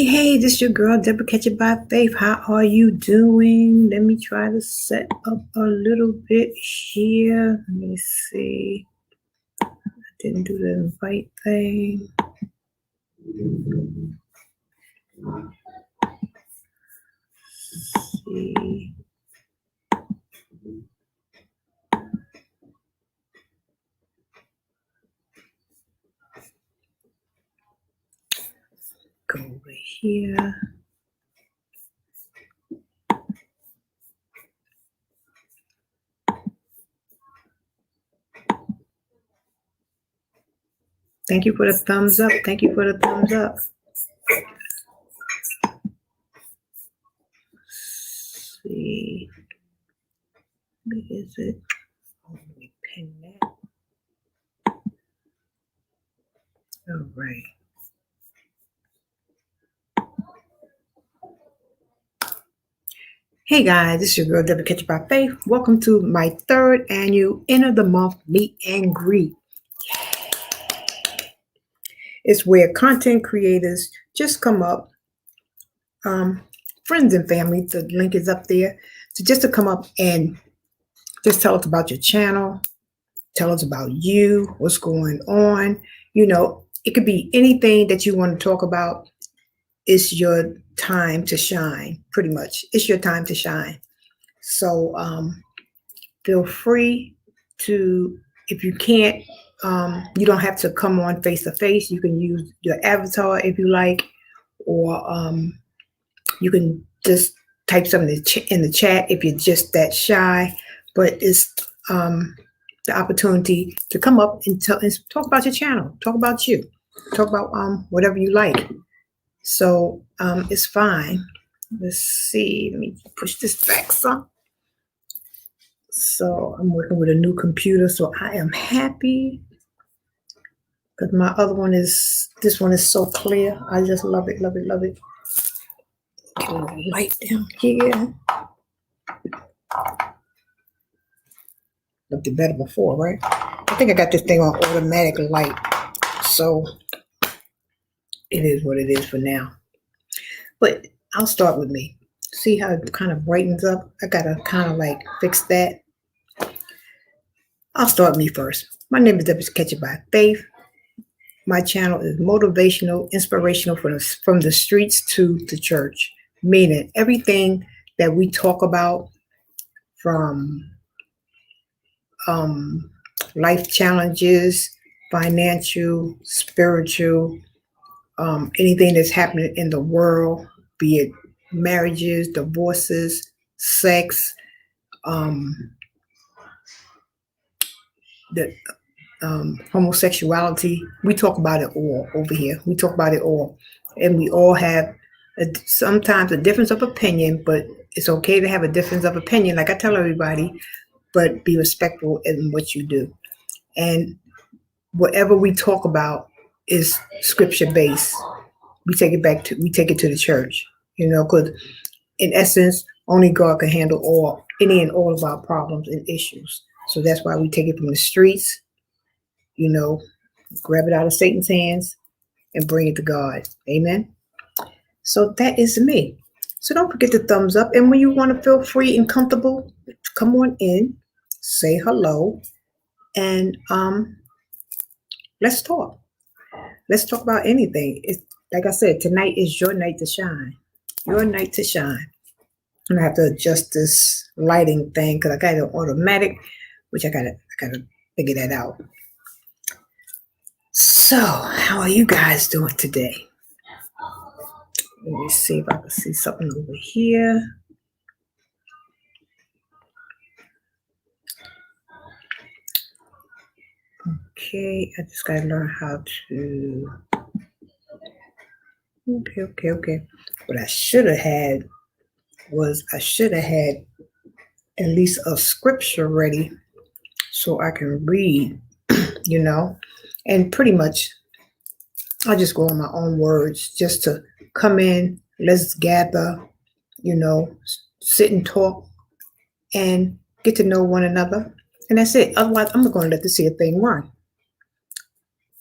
Hey, this is your girl, Deborah Catch It by Faith. How are you doing? Let me try to set up a little bit here. Let me see. I didn't do the invite thing. Let's see. Go over here. Thank you for the thumbs up. Thank you for the thumbs up. Let's see. What is it? Oh, let me pin that. All right. Hey guys, this is your girl, Deborah Catch It by Faith. Welcome to my third annual end of the month meet and greet. It's where content creators just come up, friends and family, the link is up there, to come up and just tell us about your channel, tell us about you, what's going on. You know, it could be anything that you want to talk about. It's your time to shine, pretty much. It's your time to shine. So feel free to, if you can't, you don't have to come on face to face. You can use your avatar if you like, or you can just type something in the chat if you're just that shy. But it's the opportunity to come up and talk about your channel, talk about you, talk about whatever you like. So it's fine. Let's see. Let me push this back some. So I'm working with a new computer, so I am happy because my other one is, this one is so clear. I just love it, love it, love it. Get a little light down here. Looked it better before, right? I think I got this thing on automatic light, so it is what it is for now. But I'll start with me. See how it kind of brightens up? I gotta kind of like fix that. I'll start me first. My name is Deborah Catch It by Faith. My channel is motivational, inspirational from the streets to the church, meaning everything that we talk about, from life challenges, financial, spiritual, anything that's happening in the world, be it marriages, divorces, sex, the homosexuality. We talk about it all over here. We talk about it all, and we all have sometimes a difference of opinion, but it's okay to have a difference of opinion, like I tell everybody, but be respectful in what you do. And whatever we talk about is scripture based. We take it to the church, because in essence, only God can handle any and all of our problems and issues. So that's why we take it from the streets, grab it out of Satan's hands and bring it to God. Amen. So that is me. So don't forget the thumbs up. And when you want to feel free and comfortable, come on in, say hello, and let's talk. Let's talk about anything. It's, like I said, tonight is your night to shine. Your night to shine. And I have to adjust this lighting thing because I got it automatic, which I gotta figure that out. So, how are you guys doing today? Let me see if I can see something over here. Okay, I just gotta learn how to. Okay. What I should have had was at least a scripture ready so I can read, and pretty much I'll just go on my own words just to come in, let's gather, sit and talk and get to know one another. And that's it. Otherwise, I'm not going to let this here thing run.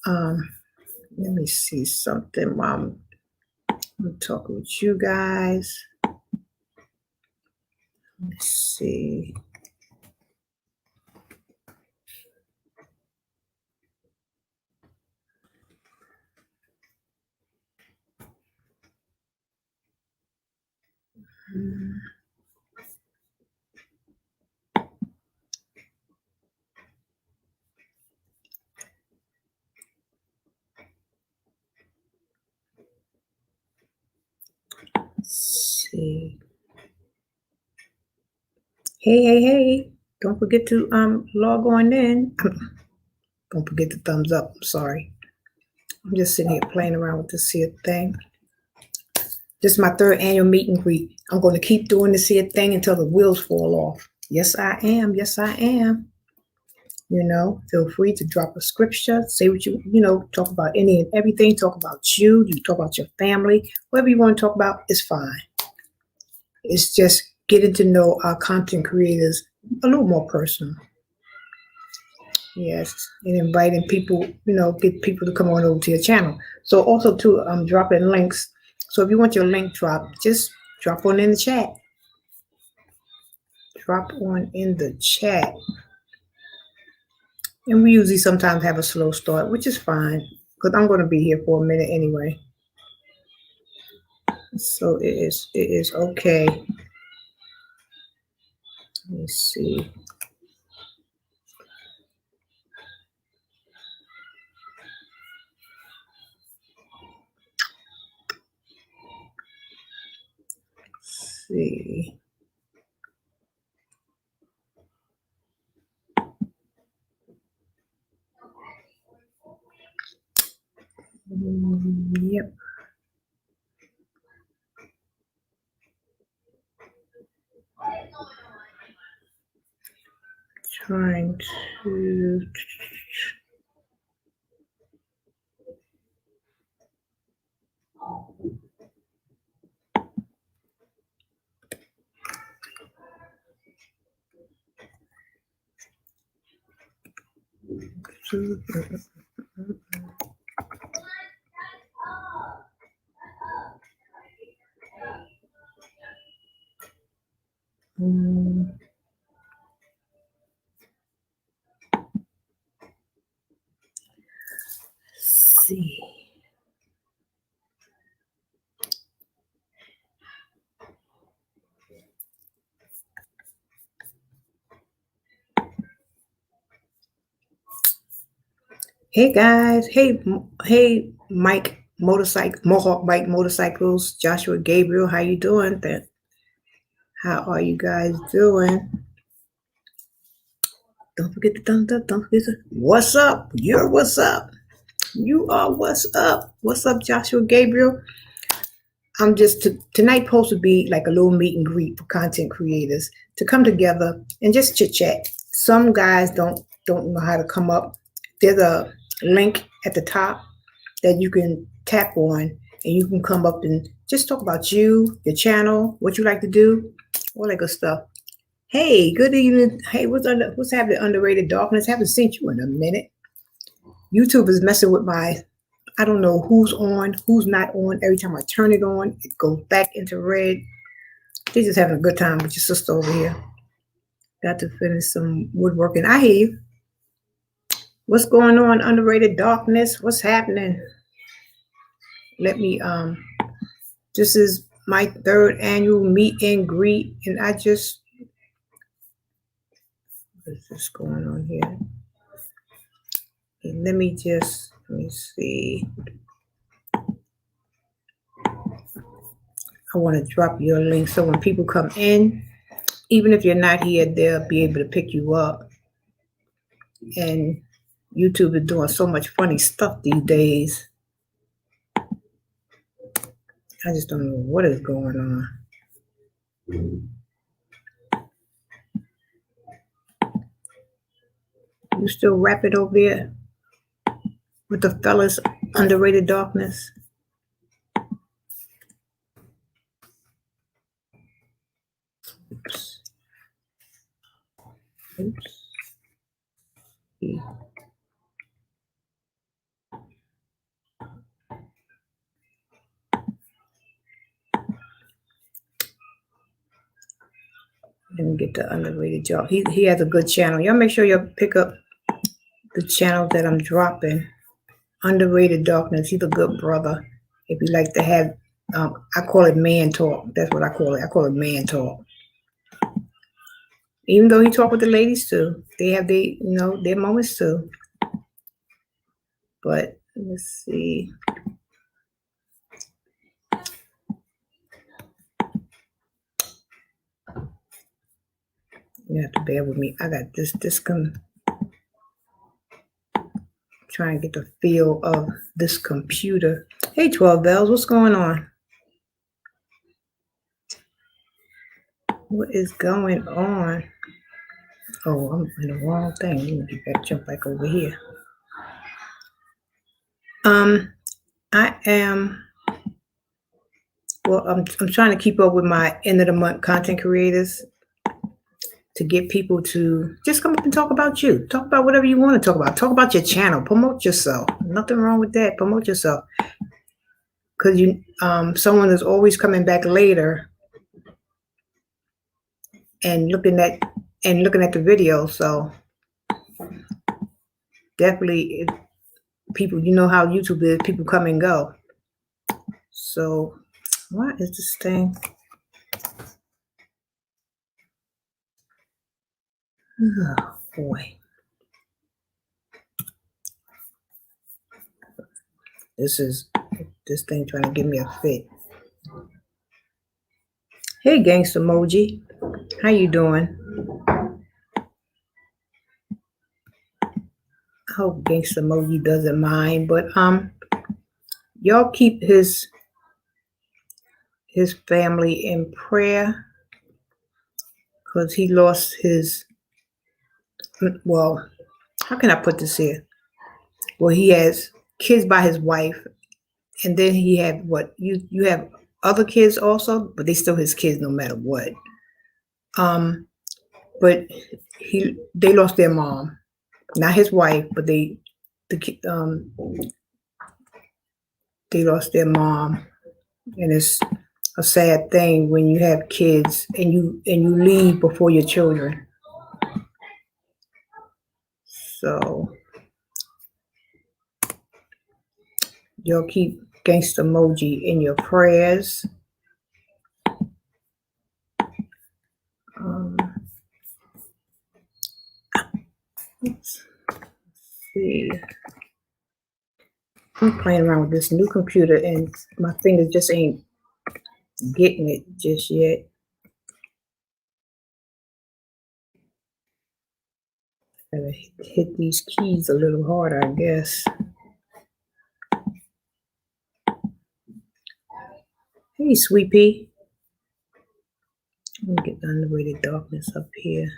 Let me see something while I'm I'm talking with you guys. Let's see. Let's see. Hey. Don't forget to log on in. Don't forget the thumbs up. I'm sorry. I'm just sitting here playing around with this here thing. This is my third annual meet and greet. I'm going to keep doing this here thing until the wheels fall off. Yes, I am. Yes, I am. Feel free to drop a scripture, say what talk about any and everything, talk about you talk about your family, whatever you want to talk about is fine. It's just getting to know our content creators a little more personal. Yes, and inviting people, get people to come on over to your channel. So also too, I'm dropping links. So if you want your link dropped, just drop one in the chat. Drop one in the chat. And we usually sometimes have a slow start, which is fine, because I'm going to be here for a minute anyway. So it is okay. Let me see. Let's see. Yep. Trying to. See. Hey guys, hey Mike motorcycle, Mohawk Bike Motorcycles, Joshua Gabriel, how you doing? How are you guys doing? Don't forget the thumbs up. Don't forget what's up. You're what's up. You are what's up. What's up, Joshua Gabriel? I'm just tonight supposed to be like a little meet and greet for content creators to come together and just chit chat. Some guys don't know how to come up. There's a link at the top that you can tap on and you can come up and just talk about you, your channel, what you like to do, all that good stuff. Hey, good evening. Hey, what's happening, Underrated Darkness? Haven't seen you in a minute. YouTube is messing with I don't know who's on, who's not on. Every time I turn it on, it goes back into red. They're just having a good time with your sister over here. Got to finish some woodworking. I hear you. What's going on, Underrated Darkness? What's happening? Let me, this is my third annual meet and greet, and what's this going on here? And let me see. I want to drop your link so when people come in, even if you're not here, they'll be able to pick you up. And YouTube is doing so much funny stuff these days. I just don't know what is going on. You still rapping over there with the fellas, Underrated Darkness? Oops. get the underrated job. He has a good channel. Y'all make sure y'all pick up the channel that I'm dropping. Underrated Darkness. He's a good brother. If you like to have, I call it man talk. That's what I call it. I call it man talk. Even though he talk with the ladies too, they have their moments too. But let's see. You have to bear with me. I got this trying to get the feel of this computer. Hey, 12 Bells, what's going on? What is going on? Oh, I'm in the wrong thing. Let me get back, jump back over here. I am. Well, I'm trying to keep up with my end of the month content creators to get people to just come up and talk about you. Talk about whatever you want to talk about. Talk about your channel. Promote yourself. Nothing wrong with that. Promote yourself. Because someone is always coming back later and looking at the video. So definitely, people, you know how YouTube is. People come and go. So what is this thing? Oh boy. This thing trying to give me a fit. Hey, Gangsta Emoji. How you doing? I hope Gangsta Emoji doesn't mind, but y'all keep his family in prayer because he lost his, well, how can I put this here? Well, he has kids by his wife, and then he had what? You have other kids also, but they still his kids no matter what. But they lost their mom, not his wife, but they lost their mom, and it's a sad thing when you have kids and you leave before your children. So y'all keep Gangsta Emoji in your prayers. Let's see. I'm playing around with this new computer and my fingers just ain't getting it just yet. Gotta hit these keys a little harder, I guess. Hey, Sweet Pea. Let me get the underrated darkness up here.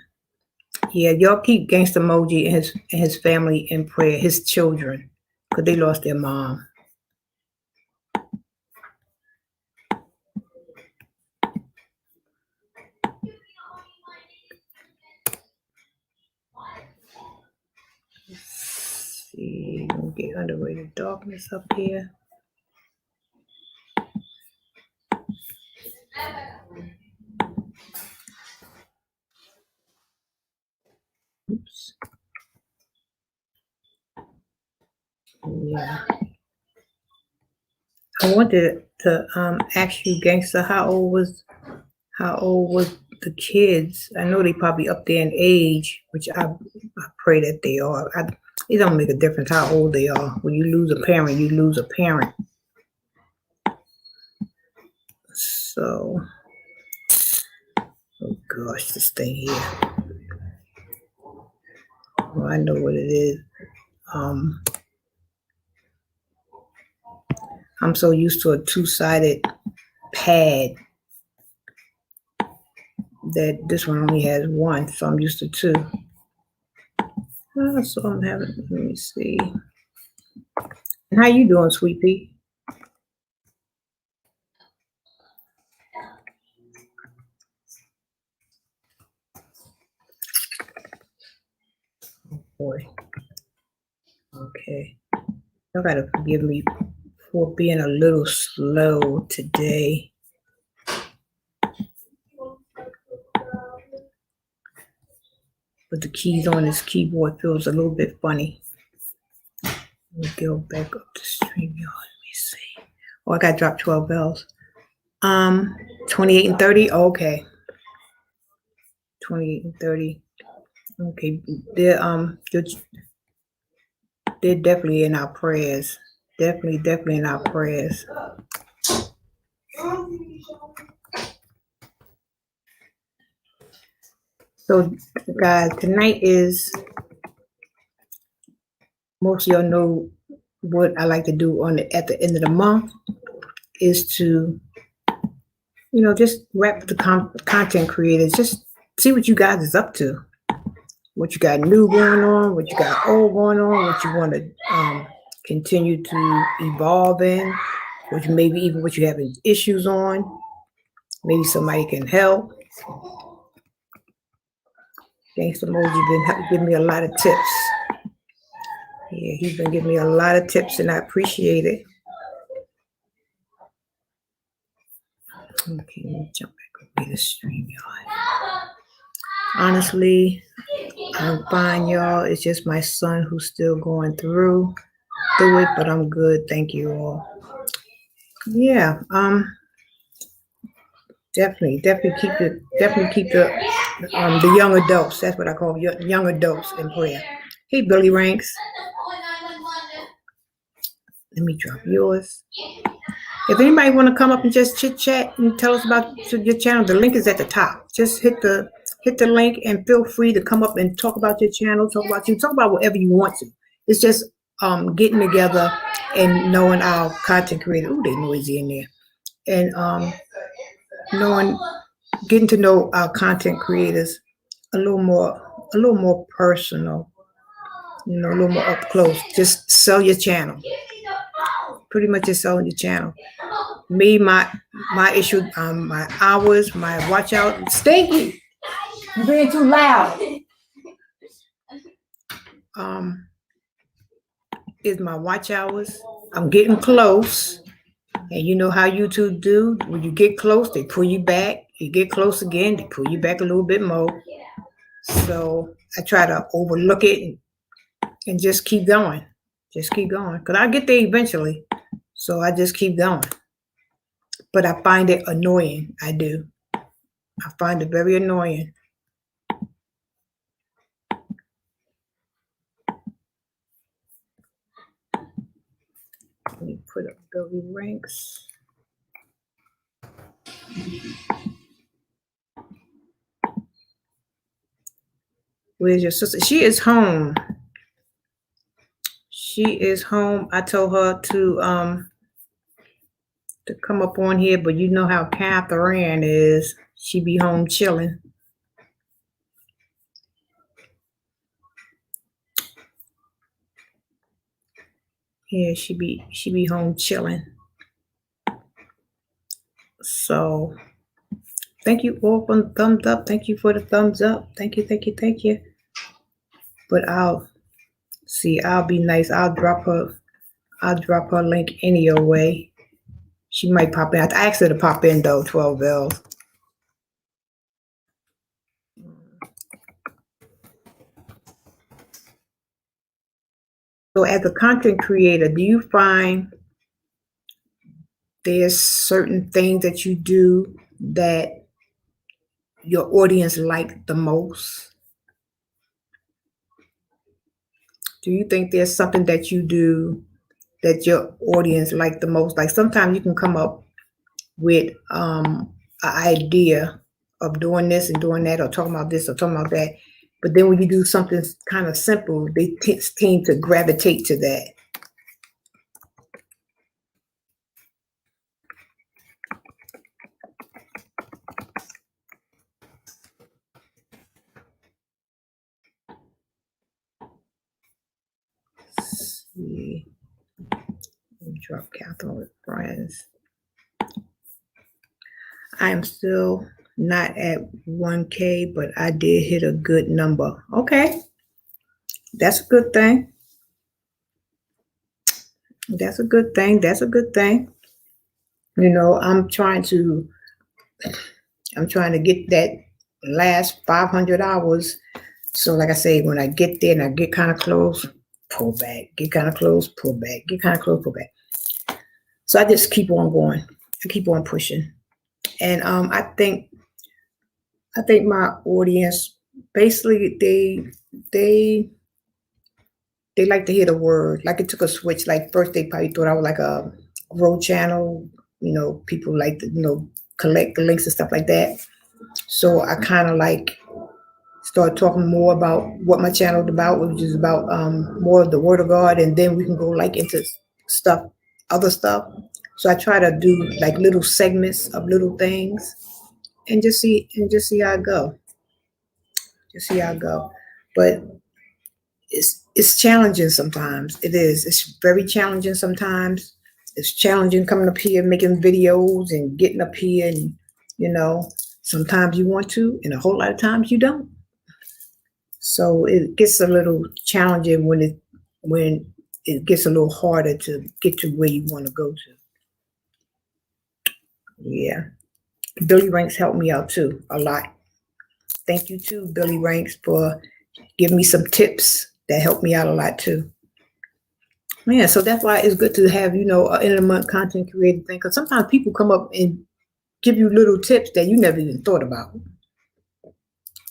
Yeah, y'all keep Gangsta Emoji and his family in prayer, his children, because they lost their mom. Let's see, let me get underrated darkness up here. Oops. Yeah. I wanted to ask you, Gangsta, how old was the kids? I know they probably up there in age, which I pray that they are. It don't make a difference how old they are. When you lose a parent, you lose a parent. So, oh gosh, this thing here. Well, I know what it is. I'm so used to a two-sided pad that this one only has one, so I'm used to two. So I'm having, let me see. How you doing, Sweet Pea? Oh boy. Okay. Y'all gotta forgive me for being a little slow today. with the keys on this keyboard feels a little bit funny. Let me go back up to StreamYard. Let me see. Oh, I got dropped 12 bells. 28 and 30. Okay. 28 and 30. Okay. They're definitely in our prayers. Definitely in our prayers. So, guys, tonight is, most of y'all know what I like to do at the end of the month is to, just wrap the content creators, just see what you guys is up to, what you got new going on, what you got old going on, what you want to continue to evolve in, what you having issues on. Maybe somebody can help. Thanks to Moji, been giving me a lot of tips. Yeah, he's been giving me a lot of tips, and I appreciate it. Okay, let me jump back over to StreamYard. Honestly, I'm fine, y'all. It's just my son who's still going through it, but I'm good. Thank you all. Yeah, definitely keep the young adults. That's what I call young adults in prayer. Hey, Billy Ranks. Let me drop yours. If anybody want to come up and just chit chat and tell us about your channel, the link is at the top. Just hit the link and feel free to come up and talk about your channel, talk about whatever you want to. It's just getting together and knowing our content creator. Ooh, they noisy in there. And getting to know our content creators a little more personal, a little more up close. Just sell your channel. Pretty much just selling your channel. Me, my issue, my hours, my watch out. Stinky, you're being too loud. Is my watch hours. I'm getting close, and you know how YouTube do. When you get close, they pull you back. You get close again, they pull you back a little bit more. So I try to overlook it and just keep going. Just keep going, because I'll get there eventually. So I just keep going. But I find it annoying. I do. I find it very annoying. Let me put up Billy Ranks. Where's your sister? She is home. She is home. I told her to come up on here, but you know how Catherine is. She be home chilling. Yeah, she be home chilling. So thank you all for the thumbs up. Thank you for the thumbs up. Thank you. But I'll be nice. I'll drop her link any way. She might pop in. I asked her to pop in though, 12 bells. So as a content creator, do you find there's certain things that you do that your audience like the most? Do you think there's something that you do that your audience like the most? Like sometimes you can come up with an idea of doing this and doing that, or talking about this or talking about that. But then when you do something kind of simple, they tend to gravitate to that. Let's see. Drop Catherine with friends. I am still not at 1K, but I did hit a good number. Okay. That's a good thing. That's a good thing. I'm trying to get that last 500 hours So like I say, when I get there and I get kind of close, pull back, get kind of close, pull back, get kind of close, pull back. So I just keep on going. I keep on pushing. And I think my audience basically they they like to hear the word. Like it took a switch. Like first they probably thought I was like a growth channel. You know, people like to, collect the links and stuff like that. So I kind of like start talking more about what my channel is about, which is about more of the word of God, and then we can go like into stuff, other stuff. So I try to do like little segments of little things and just see how I go. Just see how I go. But it's challenging sometimes. It is. It's very challenging sometimes. It's challenging coming up here making videos and getting up here and you know, sometimes you want to and a whole lot of times you don't. So it gets a little challenging when it gets a little harder to get to where you want to go to. Yeah. Billy Ranks helped me out too a lot. Thank you too, Billy Ranks, for giving me some tips that helped me out a lot too. Yeah, so that's why it's good to have, an end of the month content creator thing. Because sometimes people come up and give you little tips that you never even thought about.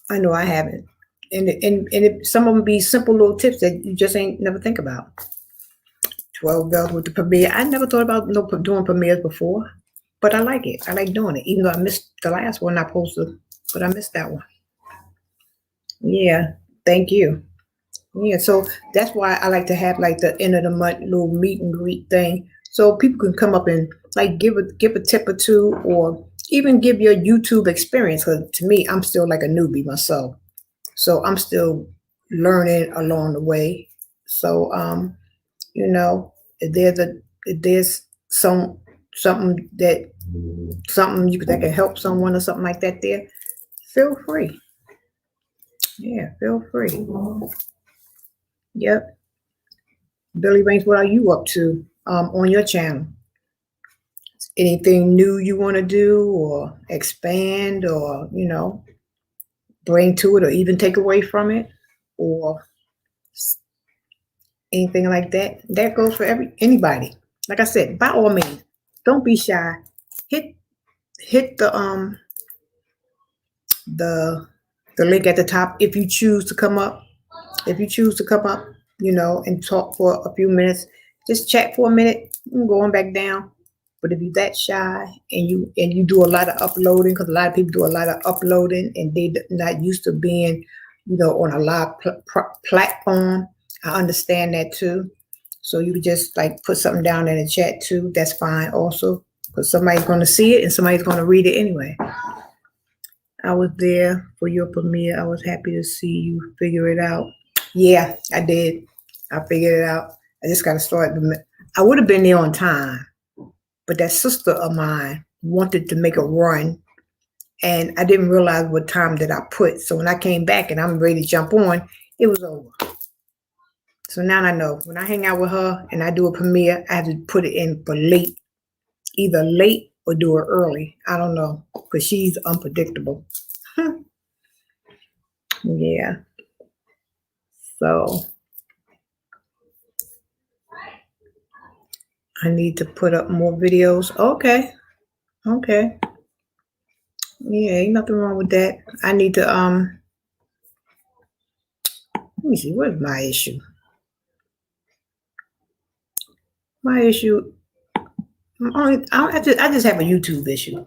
I know I haven't. Some of them be simple little tips that you just ain't never think about. 12 bells with the premiere. I never thought about doing premieres before, but I like it. I like doing it, even though I missed the last one I posted, but I missed that one. Yeah, thank you. Yeah, so that's why I like to have like the end of the month little meet and greet thing, so people can come up and like give a tip or two, or even give your YouTube experience. Because to me, I'm still like a newbie myself, so I'm still learning along the way. So you know, if there's something that can help someone or something like that, there, feel free. Yeah, feel free. Yep. Billy Ranks, what are you up to on your channel? Anything new you want to do or expand or, bring to it or even take away from it or anything like that? That goes for anybody. Like I said, by all means, don't be shy. Hit the the link at the top if you choose to come up. If you choose to come up, and talk for a few minutes, just chat for a minute, going back down. But if you're that shy and you do a lot of uploading, because a lot of people do a lot of uploading and they're not used to being, on a live platform, I understand that too. So you could just like put something down in the chat too. That's fine also, because somebody's going to see it and somebody's going to read it anyway. I was there for your premiere. I was happy to see you figure it out. Yeah, I did. I figured it out. I just got to start. I would have been there on time, but that sister of mine wanted to make a run, and I didn't realize what time that I put. So when I came back and I'm ready to jump on, it was over. So now I know when I hang out with her and I do a premiere, I have to put it in for late, either late or do it early. I don't know, because she's unpredictable. Yeah. So I need to put up more videos. Okay. Okay. Yeah, ain't nothing wrong with that. I need to let me see, what is my issue? My issue, I just have a YouTube issue.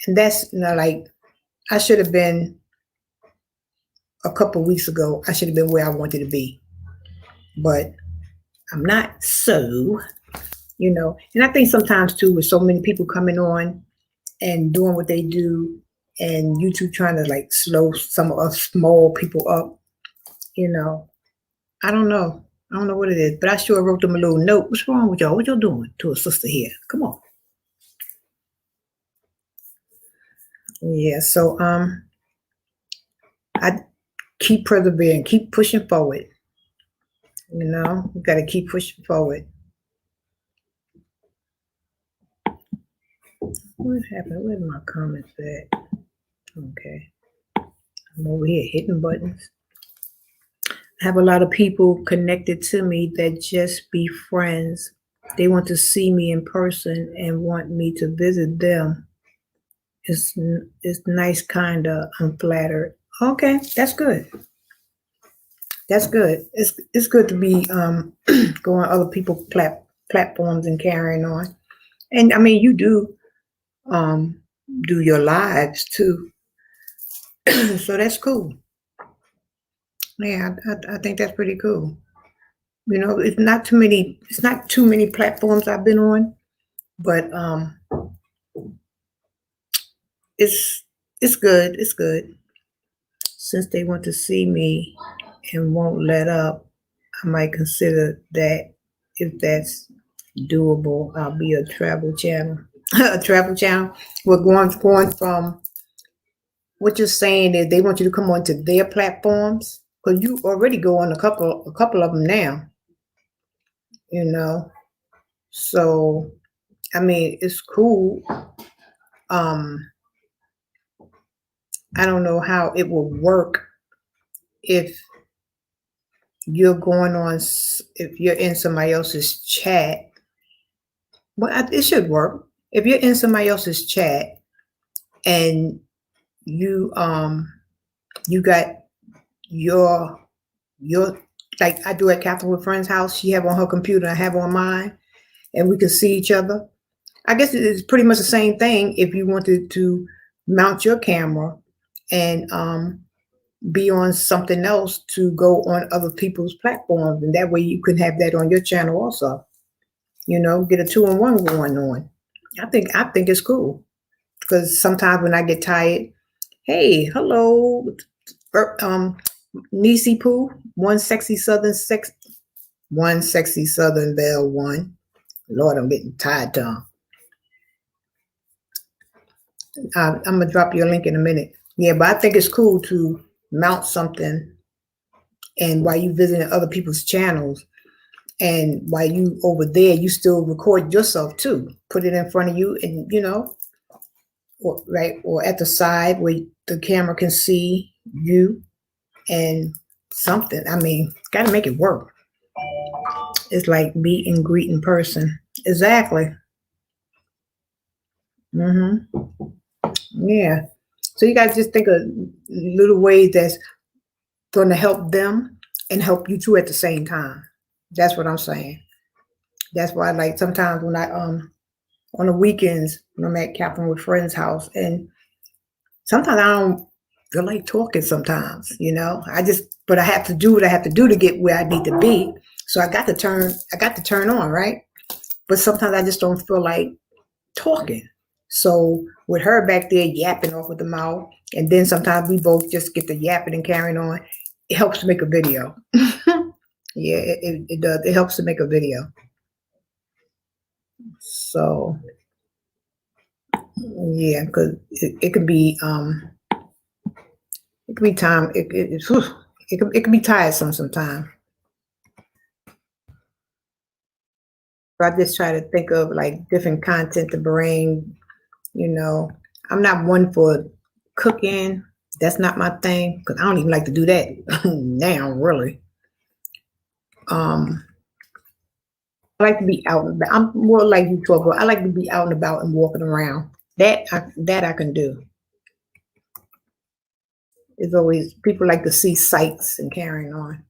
And that's like I should have been a couple of weeks ago, I should have been where I wanted to be. But I'm not, so, and I think sometimes too, with so many people coming on and doing what they do, and YouTube trying to like slow some of us small people up, I don't know. I don't know what it is, but I sure wrote them a little note. What's wrong with y'all? What y'all doing to a sister here? Come on. Yeah, so I keep persevering, keep pushing forward. We gotta keep pushing forward. What happened? Where's my comments at? Okay. I'm over here hitting buttons. have a lot of people connected to me that just be friends. They want to see me in person and want me to visit them. It's nice, kinda. I'm flattered. Okay, that's good. That's good. It's good to be going other people platforms and carrying on. And I mean, you um do your lives too, so that's cool. Yeah, I think that's pretty cool. You know, it's not too many. It's not too many platforms I've been on, but it's it's good. It's good. Since they want to see me and won't let up, I might consider that. If that's doable, I'll be a travel channel. A travel channel. We're going from what you're saying is they want you to come onto their platforms because you already go on a couple of them now. You know, so I mean it's cool. Um, I don't know how it will work if you're going on if you're in somebody else's chat. Well, it should work if you're in somebody else's chat and you you got your your like I do at Catherine with Friends house. She have on her computer, I have on mine, and we can see each other. I guess it's pretty much the same thing if you wanted to mount your camera and be on something else to go on other people's platforms, and that way you can have that on your channel also. You know, get a two-in-one going on. I think it's cool because sometimes when I get tired, hey, hello, Nisi Poo, one sexy Southern Belle one. Lord, I'm getting tired, Tom. I'm gonna drop you a link in a minute. Yeah, but I think it's cool to mount something, and while you visiting other people's channels, and while you over there, you still record yourself too. Put it in front of you, and or at the side where the camera can see you and something. I mean, got to make it work. It's like meet and greet in person. Exactly. hmm Yeah. So you got to just think of little ways that's going to help them and help you too at the same time. That's what I'm saying. That's why, like, sometimes when I on the weekends when I'm at Catherine with Friends house, and sometimes I don't feel like talking. Sometimes, but I have to do what I have to do to get where I need to be. So I got to turn on, right? But sometimes I just don't feel like talking. So with her back there yapping off with the mouth, and then sometimes we both just get the yapping and carrying on. It helps to make a video. Yeah, it does. It helps to make a video. So yeah, because it can be it can be time. It can be tiresome sometimes. I just try to think of like different content to bring. You know, I'm not one for cooking. That's not my thing because I don't even like to do that now. Really, um, I like to be out and about. I'm more like you talk about. I like to be out and about and walking around. That I can do. It's always people like to see sights and carrying on.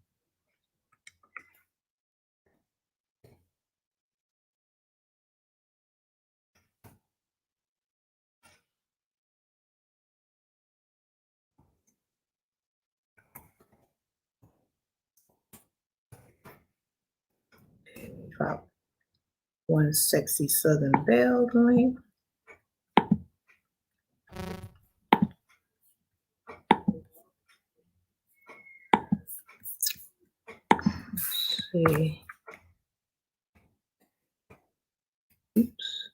Drop one sexy Southern Belle link. See. Oops.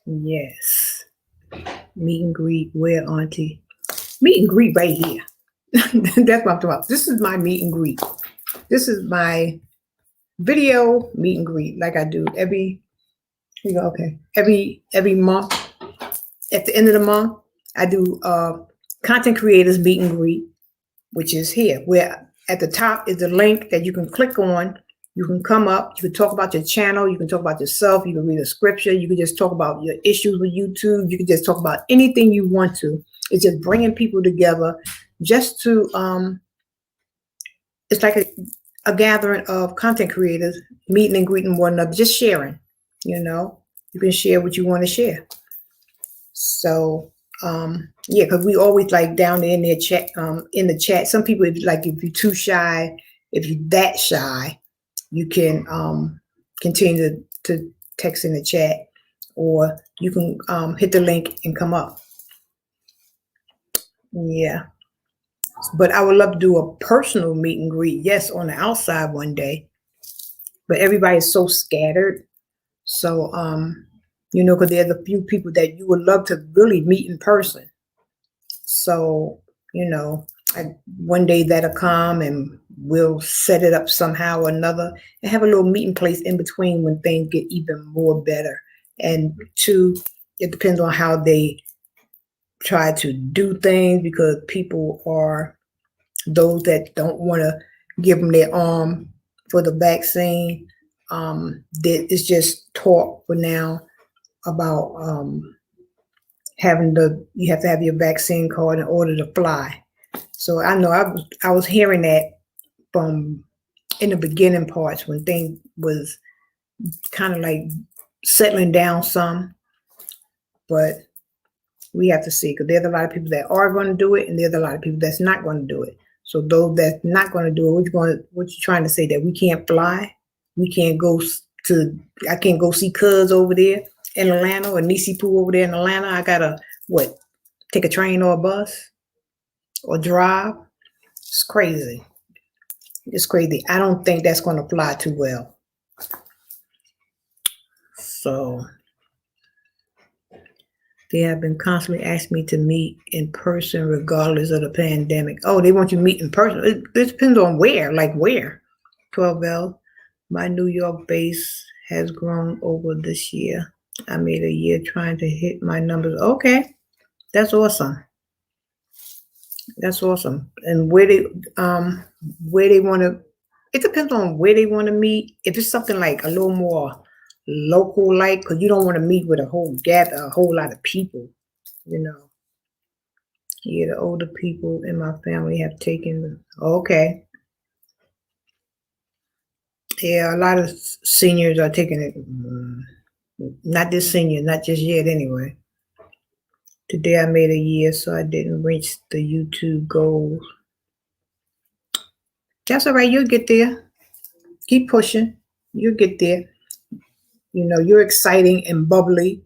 Yes. Meet and greet. Where, Auntie? Meet and greet right here. That's what I'm talking about. This is my meet and greet. This is my video meet and greet, like I do every You go, okay. Every month, at the end of the month, I do content creators meet and greet, which is here. Where at the top is the link that you can click on. You can come up. You can talk about your channel. You can talk about yourself. You can read a scripture. You can just talk about your issues with YouTube. You can just talk about anything you want to. It's just bringing people together, just to it's like a gathering of content creators meeting and greeting one another, just sharing. You can share what you want to share. So yeah, because we always like down there in their chat, in the chat. Some people like, if you're too shy, if you're that shy, you can continue to text in the chat, or you can hit the link and come up. Yeah. But I would love to do a personal meet and greet, yes, on the outside one day. But everybody's so scattered. So, because there's a few people that you would love to really meet in person. So, one day that'll come and we'll set it up somehow or another and have a little meeting place in between when things get even more better. And two, it depends on how they try to do things, because people are those that don't want to give them their arm for the vaccine. It's just talk for now about you have to have your vaccine card in order to fly. So I know I was hearing that from in the beginning parts, when things was kind of like settling down some, but we have to see, because there's a lot of people that are going to do it and there's a lot of people that's not going to do it. So those that's not going to do it, what you trying to say, that we can't fly? We can't I can't go see Cuz over there in Atlanta, or Nisi Poo over there in Atlanta. I gotta take a train or a bus or drive? It's crazy. It's crazy. I don't think that's going to fly too well. So they have been constantly asking me to meet in person regardless of the pandemic. Oh, they want you to meet in person. It depends on where, like where. 12L, my New York base has grown over this year. I made a year trying to hit my numbers. Okay, that's awesome. That's awesome. And where they want to, it depends on where they want to meet. If it's something like a little more local, like, because you don't want to meet with a whole lot of people, Yeah, the older people in my family have taken. Okay. Yeah, a lot of seniors are taking it. Not this senior, not just yet anyway. Today I made a year, so I didn't reach the YouTube goals. That's all right. You'll get there. Keep pushing. You'll get there. You're exciting and bubbly.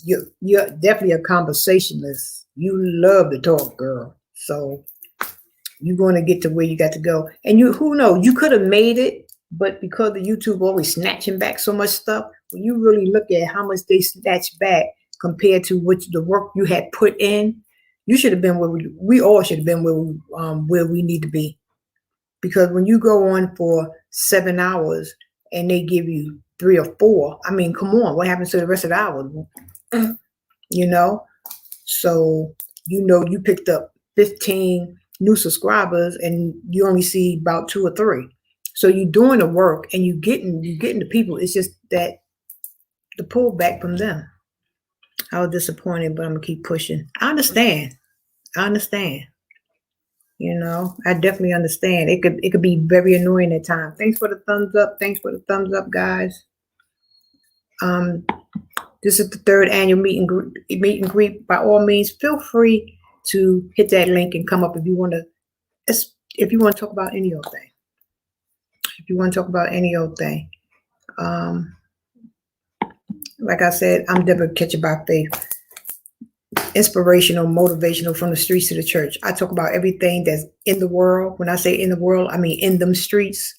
You're definitely a conversationalist. You love to talk, girl. So you're going to get to where you got to go. And who knows, you could have made it, but because the YouTube always snatching back so much stuff, when you really look at how much they snatch back compared to the work you had put in, you should have been where we all should have been where we need to be. Because when you go on for 7 hours and they give you 3 or 4, I mean, come on, what happens to the rest of the hours? So, you picked up 15 new subscribers and you only see about 2 or 3. So you're doing the work and you're getting the people. It's just that the pullback from them. I was disappointed, but I'm gonna keep pushing. I understand. I definitely understand. It could be very annoying at times. Thanks for the thumbs up. Thanks for the thumbs up, guys. This is the 3rd annual meet and greet. By all means, feel free to hit that link and come up if you want to talk about any old thing. If you want to talk about any old thing. Like I said, I'm Deborah Catcher by Faith. Inspirational, motivational, from the streets to the church. I talk about everything that's in the world. When I say in the world, I mean in them streets,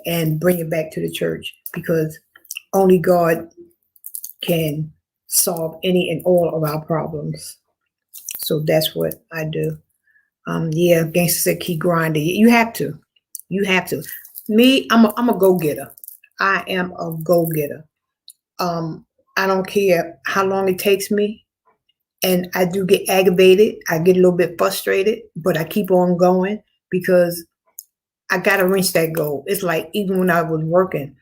and bring it back to the church, because only God can solve any and all of our problems. So that's what I do. Yeah, Gangsta said keep grinding. You have to. Me, I'm a go-getter. I am a go-getter. I don't care how long it takes me. And I do get aggravated. I get a little bit frustrated, but I keep on going because I got to reach that goal. It's like even when I was working,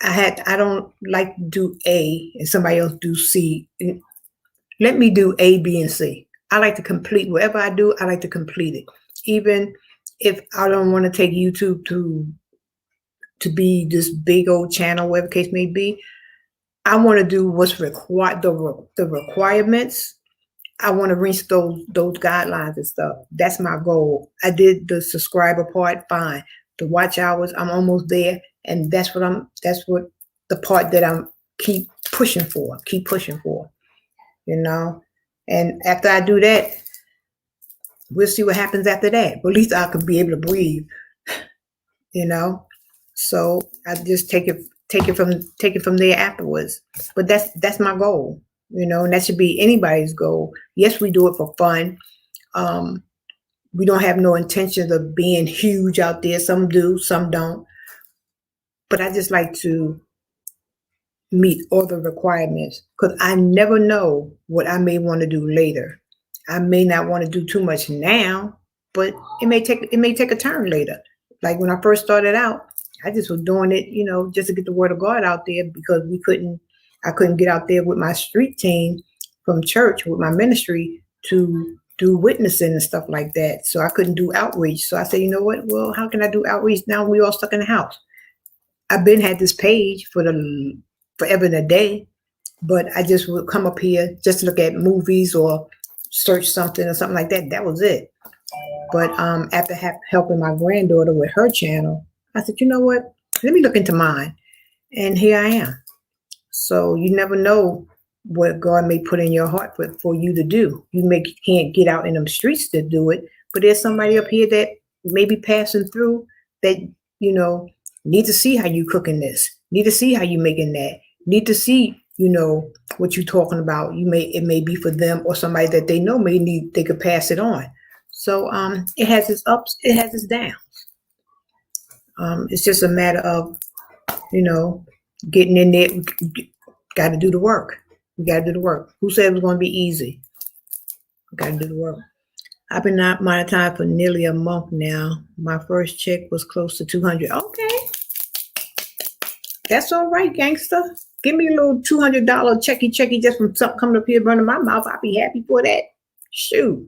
I don't like to do A and somebody else do C. Let me do A, B, and C. I like to complete whatever I do. I like to complete it, even if I don't want to take YouTube to be this big old channel, whatever the case may be. I want to do what's required, the requirements. I want to reach those guidelines and stuff. That's my goal. I did the subscriber part, fine. The watch hours, I'm almost there, and that's what the part that I'm keep pushing for, you know. And after I do that, we'll see what happens after that. But at least I could be able to breathe, you know. So I just take it from there afterwards. But that's my goal, you know, and that should be anybody's goal. Yes, we do it for fun. We don't have no intentions of being huge out there. Some do, some don't. But I just like to meet all the requirements because I never know what I may want to do later. I may not want to do too much now, but it may take a turn later. Like when I first started out, I just was doing it, you know, just to get the word of God out there because I couldn't get out there with my street team from church with my ministry to do witnessing and stuff like that. So I couldn't do outreach. So I said, you know what? Well, how can I do outreach now? We all stuck in the house. I've been had this page for forever and a day, but I just would come up here just to look at movies or search something or something like that. That was it. But after helping my granddaughter with her channel, I said, you know what? Let me look into mine. And here I am. So you never know what God may put in your heart for you to do. Can't get out in them streets to do it, but there's somebody up here that may be passing through that, you know, need to see how you cooking this, need to see how you making that, need to see, you know, what you're talking about. It may be for them or somebody that they know they could pass it on. So it has its ups, it has its downs. It's just a matter of, you know, getting in there. Got to do the work. We got to do the work. Who said it was going to be easy? Got to do the work. I've been not monetized for nearly a month now. My first check was close to 200. Okay. That's all right, gangster. Give me a little $200 checky just from something coming up here running my mouth. I'll be happy for that. Shoot.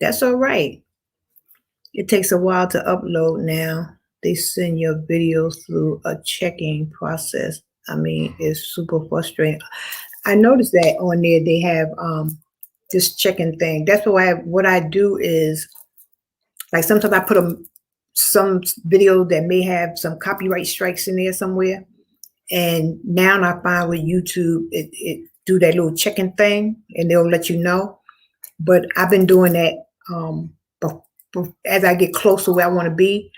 That's all right. It takes a while to upload now. They send your videos through a checking process. I mean, it's super frustrating. I noticed that on there they have this checking thing. That's why what I do is, like, sometimes I put some video that may have some copyright strikes in there somewhere. And now I find with YouTube, it do that little checking thing, and they'll let you know. But I've been doing that as I get close to where I want to be.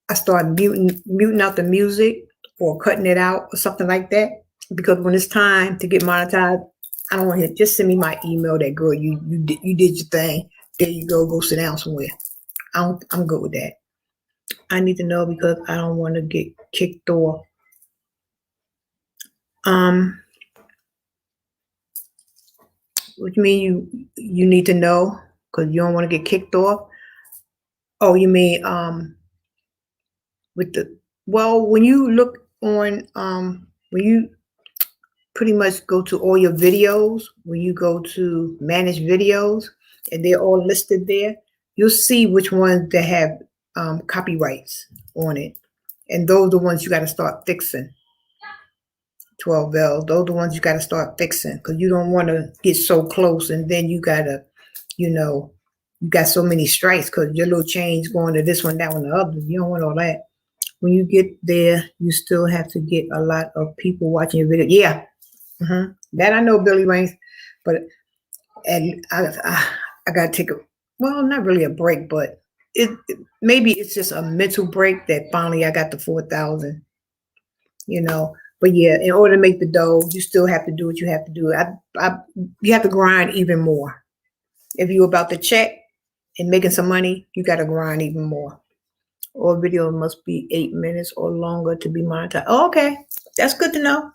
I start muting out the music or cutting it out or something like that. Because when it's time to get monetized, I don't want to just send me my email that, girl, you did your thing. There you go sit down somewhere. I'm good with that. I need to know because I don't want to get kicked off. What you mean you need to know because you don't want to get kicked off? Oh, you mean when you look on when you pretty much go to all your videos, when you go to manage videos and they're all listed there, you'll see which ones that have copyrights on it. And those are the ones you got to start fixing. 12 bells, those are the ones you got to start fixing because you don't want to get so close and then you got to, you know, you got so many strikes because your little change going to this one, that one, the other. You don't want all that. When you get there, you still have to get a lot of people watching your video. Yeah. That I know, Billy Ranks, but and I got to take not really a break, but maybe it's just a mental break that finally I got the 4,000, you know. But yeah, in order to make the dough, you still have to do what you have to do. You have to grind even more. If you're about to check and making some money, you got to grind even more. All video must be 8 minutes or longer to be monetized. Oh, okay, that's good to know.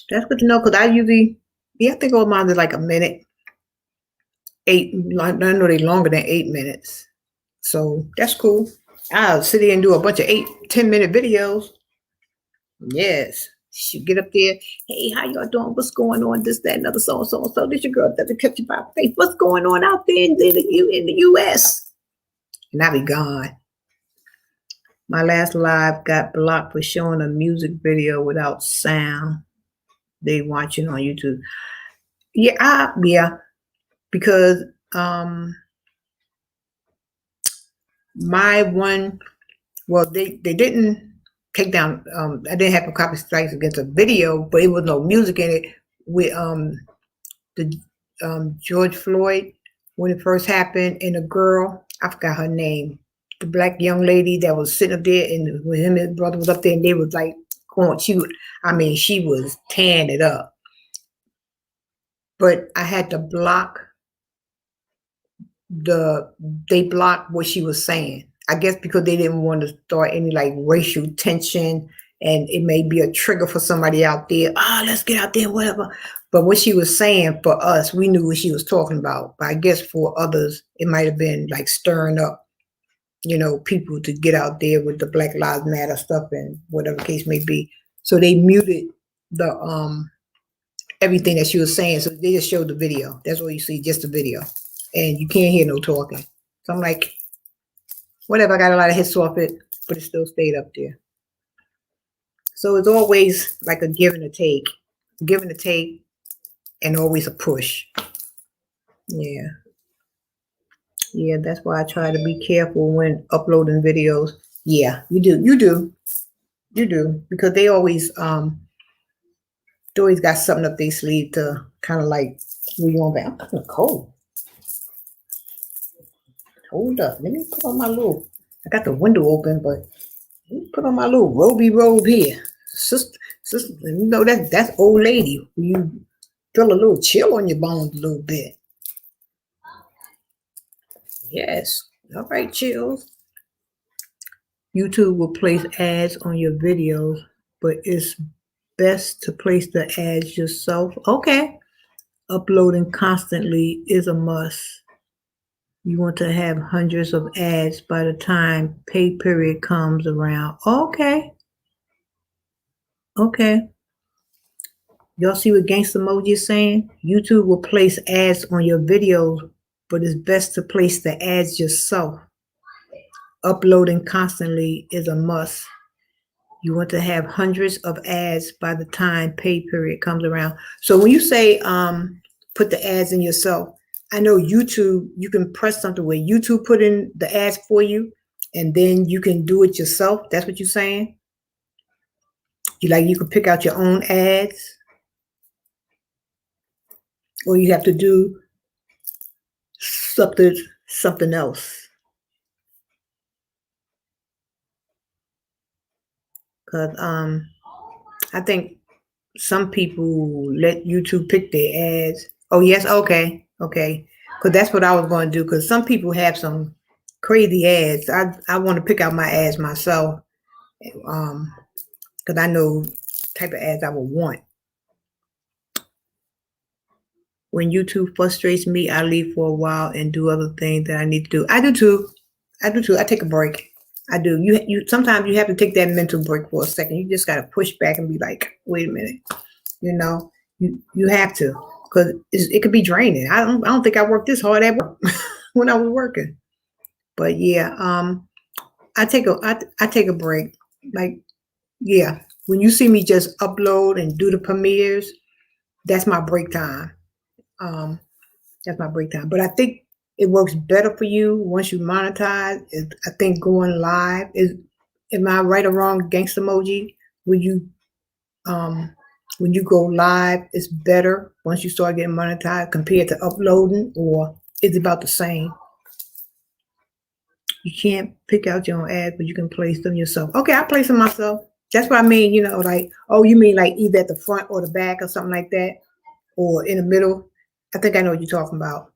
That's good to know because I usually, I think all mine is like a minute, 8. I know they longer than 8 minutes. So that's cool. I'll sit there and do a bunch of 8, 10 minute videos. Yes. She get up there. Hey, how y'all doing? What's going on? This, that, and other, so and so and so. This your girl doesn't catch you by face. What's going on out there in the US? And I be gone. My last live got blocked for showing a music video without sound. They watching on YouTube. Yeah, because my one, well, they didn't take down. I didn't have a copy strikes against a video, but it was no music in it. With the George Floyd when it first happened, and the girl, I forgot her name, the black young lady that was sitting up there, and when him and his brother was up there, and they was like going. She was tearing it up. But I had to block they blocked what she was saying. I guess because they didn't want to start any like racial tension, and it may be a trigger for somebody out there. Let's get out there, whatever. But what she was saying, for us, we knew what she was talking about. But I guess for others, it might have been like stirring up, people to get out there with the Black Lives Matter stuff and whatever the case may be. So they muted the everything that she was saying. So they just showed the video. That's what you see, just the video. And you can't hear no talking. So I'm like, whatever, I got a lot of hits off it, but it still stayed up there. So it's always like a give and a take, and always a push. Yeah. Yeah, that's why I try to be careful when uploading videos. Yeah, you do. Because they always got something up their sleeve to kind of like move you on back. I'm kind of cold. Hold up, let me put on my little, I got the window open, but let me put on my little robe here. Sister, that's old lady. You feel a little chill on your bones a little bit. Yes. All right, chills. YouTube will place ads on your videos, but it's best to place the ads yourself. Okay. Uploading constantly is a must. You want to have hundreds of ads by the time pay period comes around. Okay. Y'all see what Gangsta Emoji is saying? YouTube will place ads on your videos, but it's best to place the ads yourself. Uploading constantly is a must. You want to have hundreds of ads by the time pay period comes around. So when you say put the ads in yourself, I know YouTube, you can press something where YouTube put in the ads for you, and then you can do it yourself. That's what you're saying? You can pick out your own ads? Or you have to do something else? Because I think some people let YouTube pick their ads. Oh, yes, okay. Because that's what I was going to do, because some people have some crazy ads. I want to pick out my ads myself, because I know type of ads I would want. When YouTube frustrates me, I leave for a while and do other things that I need to do. I do too. I take a break. I do. You sometimes you have to take that mental break for a second. You just got to push back and be like, wait a minute. You have to, because it could be draining. I don't think I worked this hard at work when I was working. But yeah, I take a break. Like, yeah, when you see me just upload and do the premieres, that's my break time. That's my break time. But I think it works better for you once you monetize. I think going live is. Am I right or wrong, Gangsta Emoji? When you go live, it's better once you start getting monetized compared to uploading, or is it about the same? You can't pick out your own ads, but you can place them yourself. Okay, I place them myself. That's what I mean, like, oh, you mean like either at the front or the back or something like that, or in the middle? I think I know what you're talking about.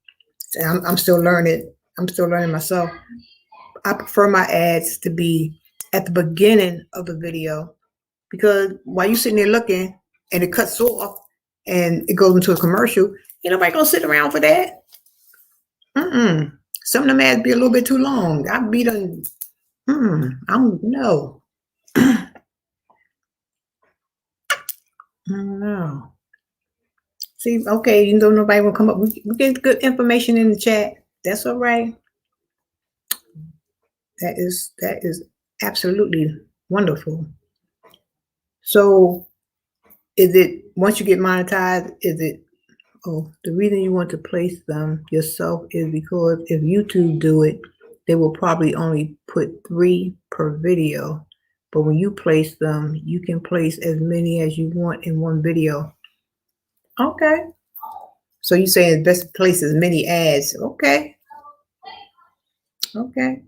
I'm still learning. I'm still learning myself. I prefer my ads to be at the beginning of the video, because while you're sitting there looking, and it cuts off and it goes into a commercial, ain't nobody gonna sit around for that. Some of them ads be a little bit too long. I be done. I don't know. I don't know. See, okay, you know nobody will come up. We get good information in the chat. That's all right. That is absolutely wonderful. So, is it once you get monetized? Is it? Oh, the reason you want to place them yourself is because if YouTube do it, they will probably only put 3 per video. But when you place them, you can place as many as you want in one video. Okay. So you say it's best to place as many ads. Okay. Okay.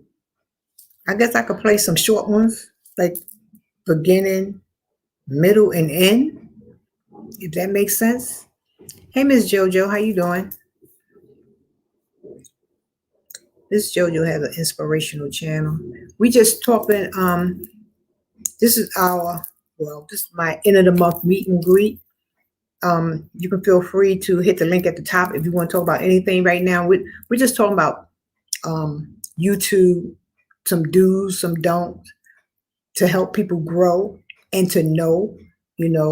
I guess I could place some short ones, like beginning, middle, and end, if that makes sense. Hey, Miss JoJo, how you doing? This JoJo has an inspirational channel. We just talking. This is this is my end of the month meet and greet. You can feel free to hit the link at the top if you want to talk about anything right now. We're just talking about YouTube, some do's, some don'ts to help people grow and to know,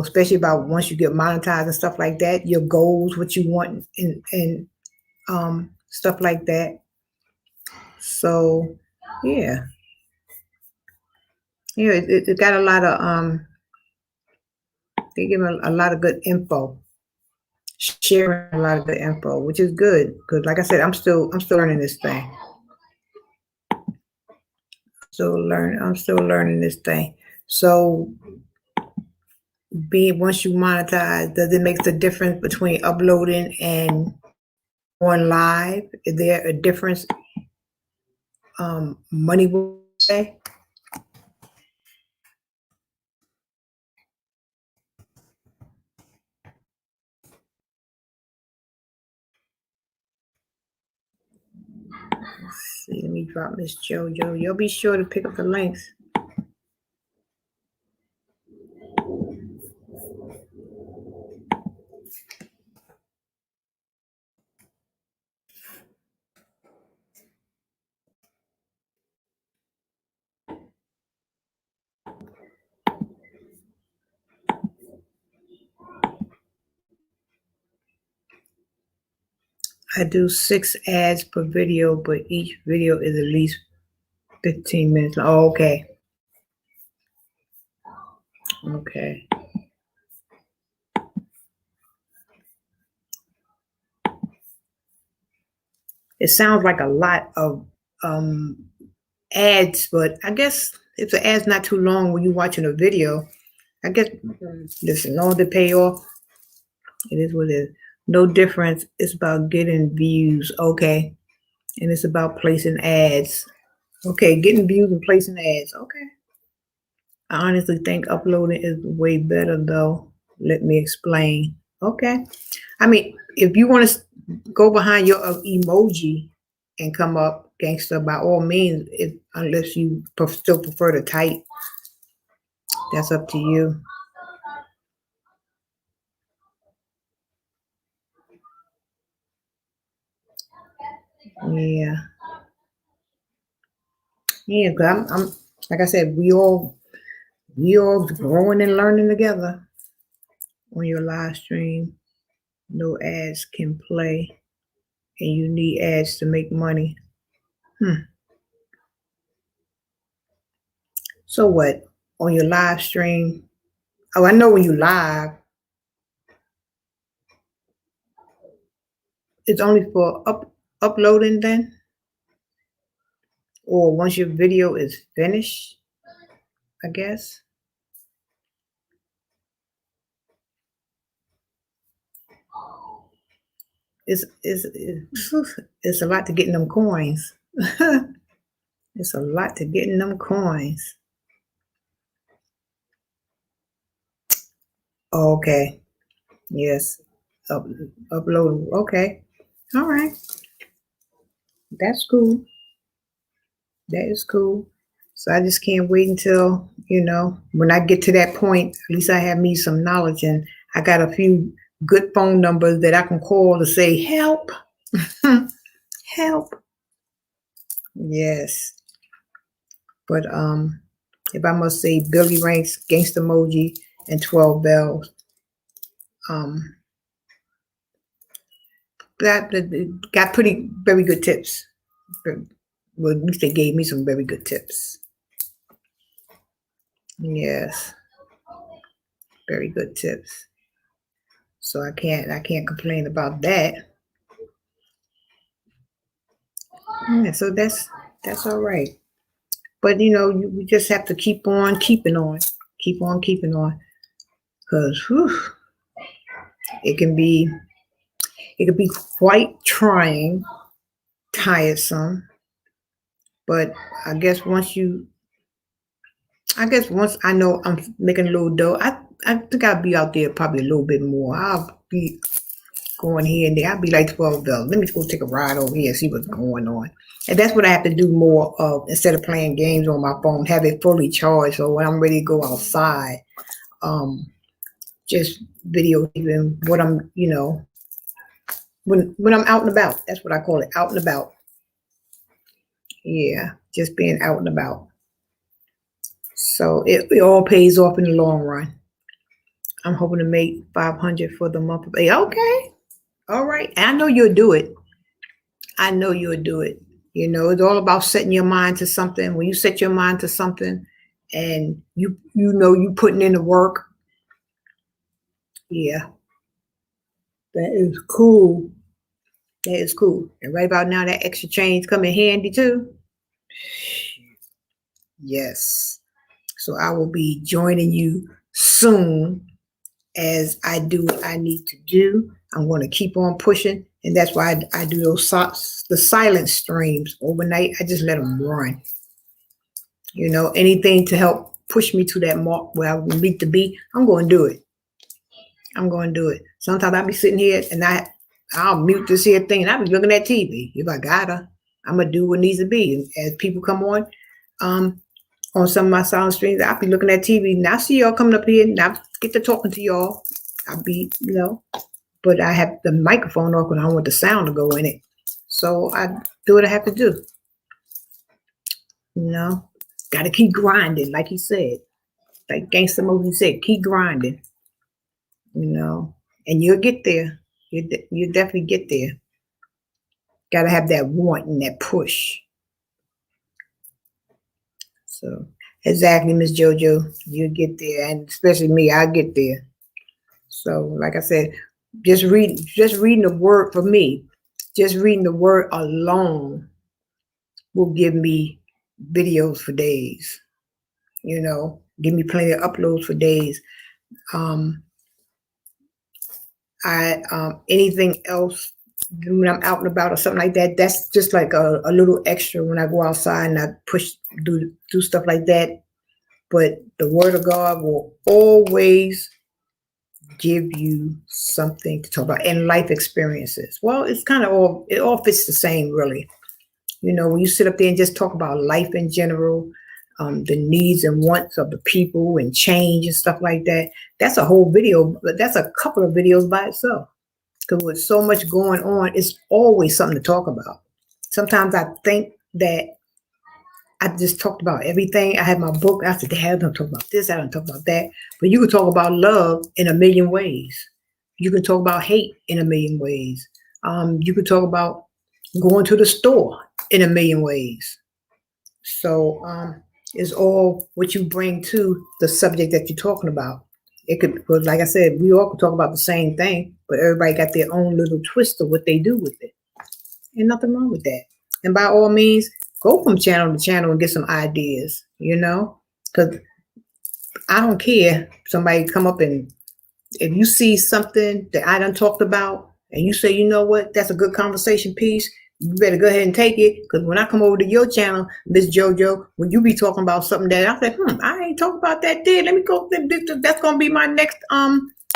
especially about once you get monetized and stuff like that, your goals, what you want, and stuff like that. So, yeah. It got a lot of they give a lot of good info, sharing a lot of good info, which is good because, like I said, I'm still learning this thing. I'm still learning this thing. So, once you monetize, does it make the difference between uploading and going live? Is there a difference? Money will say. Let's see, let me drop Miss JoJo. You'll be sure to pick up the links. I do 6 ads per video, but each video is at least 15 minutes. Oh, okay. Okay. It sounds like a lot of ads, but I guess if the ad's not too long when you're watching a video, I guess listen, all the payoff, it is what it is. No difference. It's about getting views. Okay. And it's about placing ads. Okay, getting views and placing ads. Okay. I honestly think uploading is way better though. Let me explain. Okay. I mean, if you want to go behind your emoji and come up gangster, by all means, unless you still prefer to type, that's up to you. Yeah. Yeah, I'm like I said, we all growing and learning together on your live stream. No ads can play, and you need ads to make money. So what? On your live stream? Oh, I know when you live, it's only for uploading then? Or once your video is finished, I guess. It's a lot to getting them coins. It's a lot to getting them coins. Okay. Yes. Upload. Okay. All right. That's cool. That is cool. So I just can't wait until, when I get to that point, at least I have me some knowledge and I got a few good phone numbers that I can call to say help. Help. Yes. But if I must say Billy Ranks, Gangsta Emoji, and 12 Bells, that got very good tips. Well, at least they gave me some very good tips. Yes, very good tips. So I can't complain about that. Yeah, so that's all right. But we just have to keep on keeping on, keep on keeping on, because it can be quite trying, tiresome. But I guess once I know I'm making a little dough, I think I'll be out there probably a little bit more. I'll be going here and there. I'll be like 12 bells. Let me just go take a ride over here and see what's going on. And that's what I have to do more of instead of playing games on my phone, have it fully charged. So when I'm ready to go outside, just video even what I'm, when I'm out and about. That's what I call it, out and about. Yeah, just being out and about. So it all pays off in the long run. I'm hoping to make 500 for the month of April. Okay. All right. I know you'll do it. I know you'll do it. It's all about setting your mind to something. When you set your mind to something and you putting in the work. Yeah. That is cool. That is cool. And right about now, that extra change come in handy too. Yes. So I will be joining you soon as I do what I need to do. I'm going to keep on pushing. And that's why I do the silent streams overnight. I just let them run. Anything to help push me to that mark where I need to be, I'm going to do it. I'm going to do it. Sometimes I'll be sitting here and I'll mute this here thing and I'll be looking at TV. If I gotta, I'm going to do what needs to be. And as people come on some of my silent streams, I'll be looking at TV and I see y'all coming up here and I get to talking to y'all. I'll be, but I have the microphone off and I don't want the sound to go in it. So I do what I have to do. Got to keep grinding, like he said. Like Gangsta Emoji said, keep grinding. And you'll get there. You definitely get there. Got to have that want and that push. So exactly, Miss JoJo, you get there, and especially me, I get there. So, like I said, just reading the word for me, just reading the word alone will give me videos for days. Give me plenty of uploads for days. Anything else when I'm out and about or something like that, that's just like a little extra when I go outside and I do stuff like that. But the word of God will always give you something to talk about, and life experiences. Well, it's kind of it all fits the same, really. When you sit up there and just talk about life in general, the needs and wants of the people and change and stuff like that, that's a whole video, but that's a couple of videos by itself. Because with so much going on, it's always something to talk about. Sometimes I think that I just talked about everything. I had my book. I said, I don't talk about this. I don't talk about that. But you can talk about love in a million ways. You can talk about hate in a million ways. You can talk about going to the store in a million ways. So it's all what you bring to the subject that you're talking about. It could, like I said, we all could talk about the same thing, but everybody got their own little twist of what they do with it. And nothing wrong with that. And by all means, go from channel to channel and get some ideas, because I don't care. Somebody come up and if you see something that I done talked about and you say, you know what, that's a good conversation piece, you better go ahead and take it. Because when I come over to your channel, Miss JoJo, when you be talking about something that I say, I ain't talking about that there. Let me go. That's going to be my next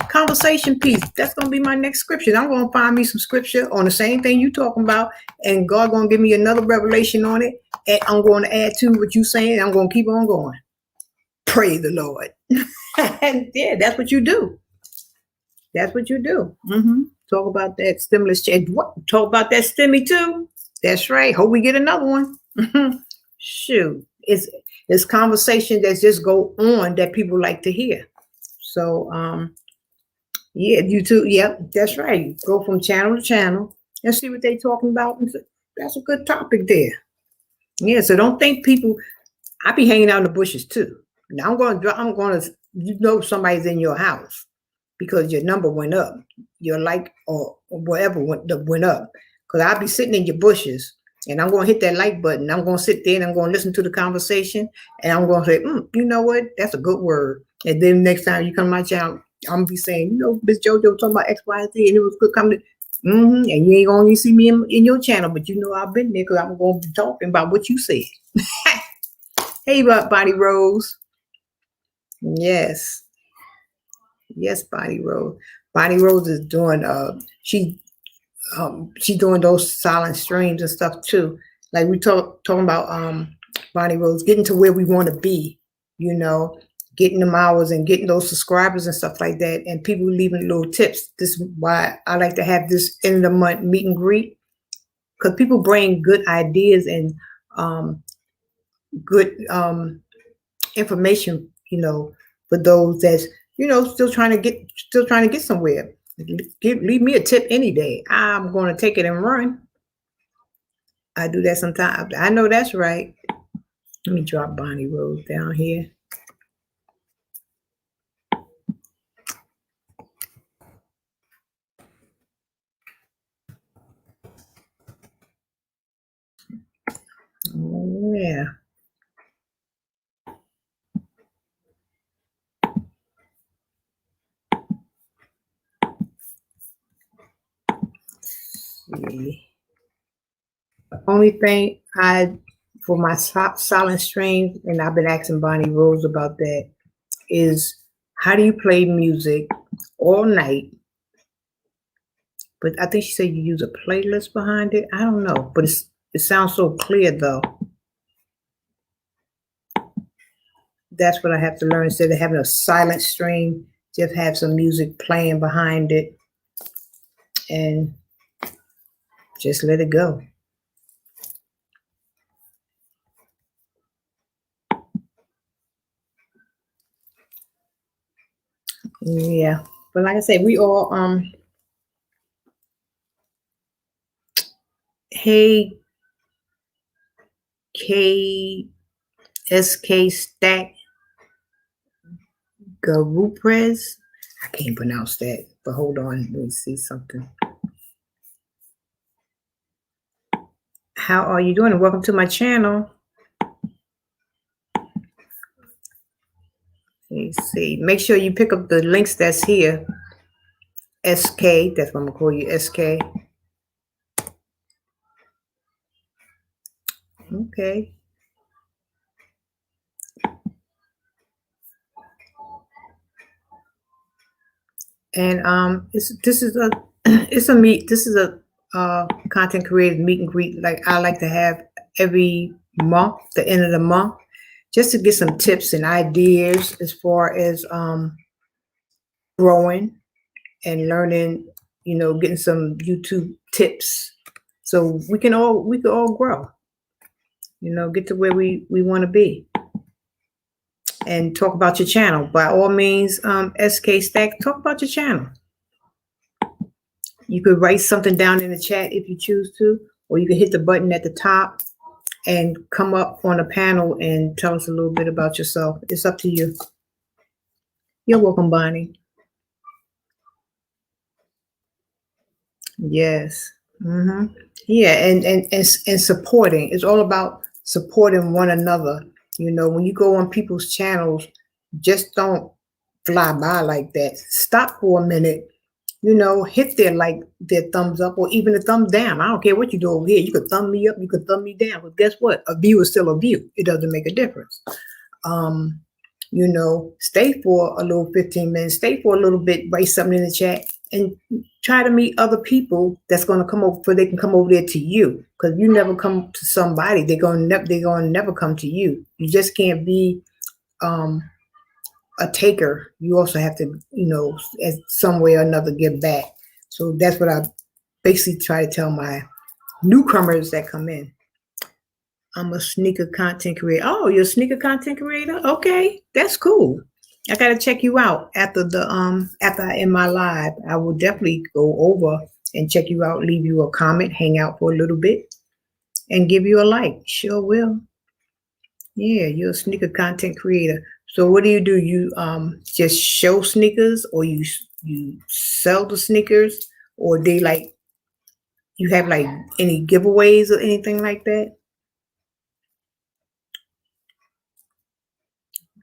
conversation piece. That's going to be my next scripture. I'm going to find me some scripture on the same thing you talking about, and God going to give me another revelation on it, and I'm going to add to what you saying. I'm going to keep on going. Praise the Lord. And yeah, that's what you do. That's what you do. Talk about that stimulus check. What? Talk about that stimmy too. That's right. Hope we get another one. Shoot, it's conversation that just go on that people like to hear. So yeah, you too. Yep, that's right. Go from channel to channel and see what they talking about. That's a good topic there. Yeah. So don't think people. I be hanging out in the bushes too. Now I'm going to. You know somebody's in your house because your number went up, your like or whatever went up. Because I'll be sitting in your bushes and I'm going to hit that like button. I'm going to sit there and I'm going to listen to the conversation and I'm going to say, you know what? That's a good word. And then next time you come to my channel, I'm going to be saying, you know, Miss JoJo talking about X, Y, and Z, and it was good coming. And you ain't going to see me in your channel, but you know I've been there because I'm going to be talking about what you said. Hey, Body Rose. Yes. Yes, Body Rose. Body Rose is doing she's doing those silent streams and stuff too. Like we talking about Body Rose getting to where we want to be, you know, getting them hours and getting those subscribers and stuff like that, and people leaving little tips. This is why I like to have this end of the month meet and greet, because people bring good ideas and good information, you know, for those that's, you know, still trying to get somewhere. Leave me a tip any day. I'm going to take it and run. I do that sometimes. I know that's right. Let me drop Bonnie Rose down here. Oh, yeah. See. The only thing for my silent streams, and I've been asking Bonnie Rose about that, is how do you play music all night? But I think she said you use a playlist behind it. I don't know, but it sounds so clear though. That's what I have to learn. Instead of having a silent stream, just have some music playing behind it and just let it go. Yeah, but like I said, we all hey KSK Stack Garuprez. I can't pronounce that, but hold on, let me see something. How are you doing? And welcome to my channel. Let's see. Make sure you pick up the links that's here. SK, that's what I'm gonna call you, SK. Okay. And this is a content creator meet and greet like I like to have every month, the end of the month, just to get some tips and ideas as far as growing and learning, you know, getting some YouTube tips so we can all grow, you know, get to where we want to be. And talk about your channel. By all means, SK Stack, talk about your channel. You could write something down in the chat if you choose to, or you can hit the button at the top and come up on a panel and tell us a little bit about yourself. It's up to you. You're welcome, Bonnie. Yes. Yeah, and supporting. It's all about supporting one another. You know, when you go on people's channels, just don't fly by like that. Stop for a minute, you know, hit their thumbs up or even a thumbs down. I don't care what you do over here. You could thumb me up, you could thumb me down. But guess what? A view is still a view. It doesn't make a difference. You know, stay for a little 15 minutes, stay for a little bit, write something in the chat, and try to meet other people that's going to come over, so they can come over there to you. Because you never come to somebody, they're going to never come to you. You just can't be a taker. You also have to, as some way or another, give back. So that's what I basically try to tell my newcomers that come in. I'm a sneaker content creator. Oh, you're a sneaker content creator? Okay, that's cool. I gotta check you out after I end my live. I will definitely go over and check you out, leave you a comment, hang out for a little bit, and give you a like. Sure will. Yeah, you're a sneaker content creator. So what do? You just show sneakers, or you sell the sneakers, or they like you have like any giveaways or anything like that?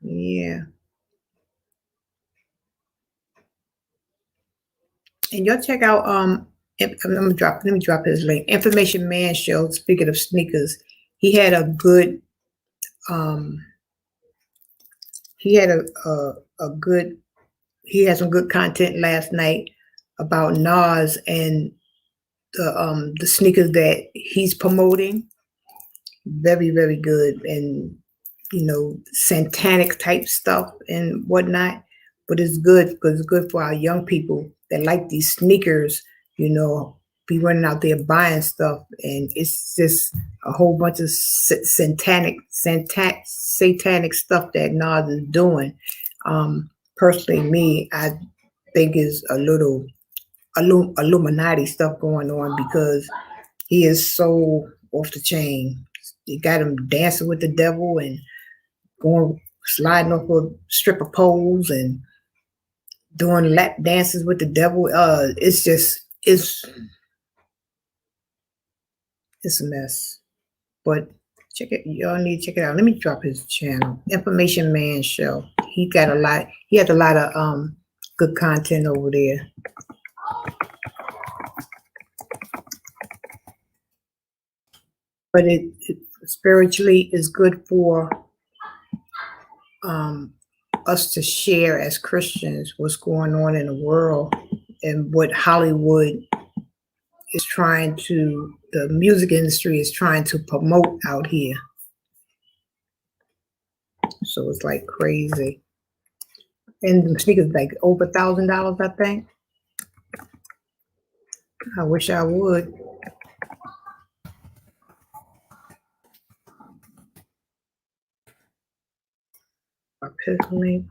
Yeah. And y'all check out let me drop his link. Information Man Show, speaking of sneakers, he had a good um he had a good he had some good content last night about Nas and the sneakers that he's promoting. Very, very good, and satanic type stuff and whatnot. But it's good because it's good for our young people that like these sneakers. Be running out there buying stuff, and it's just a whole bunch of satanic stuff that Nas is doing. Personally, me, I think is a little Illuminati stuff going on, because he is so off the chain. You got him dancing with the devil and going sliding off of stripper poles and doing lap dances with the devil. It's a mess. But check it. Y'all need to check it out. Let me drop his channel, Information Man Show. He has a lot of good content over there. But it spiritually is good for us to share as Christians what's going on in the world and what Hollywood is the music industry is trying to promote out here. So it's like crazy. And the sneakers like over $1,000, I think. I wish I would. Personally,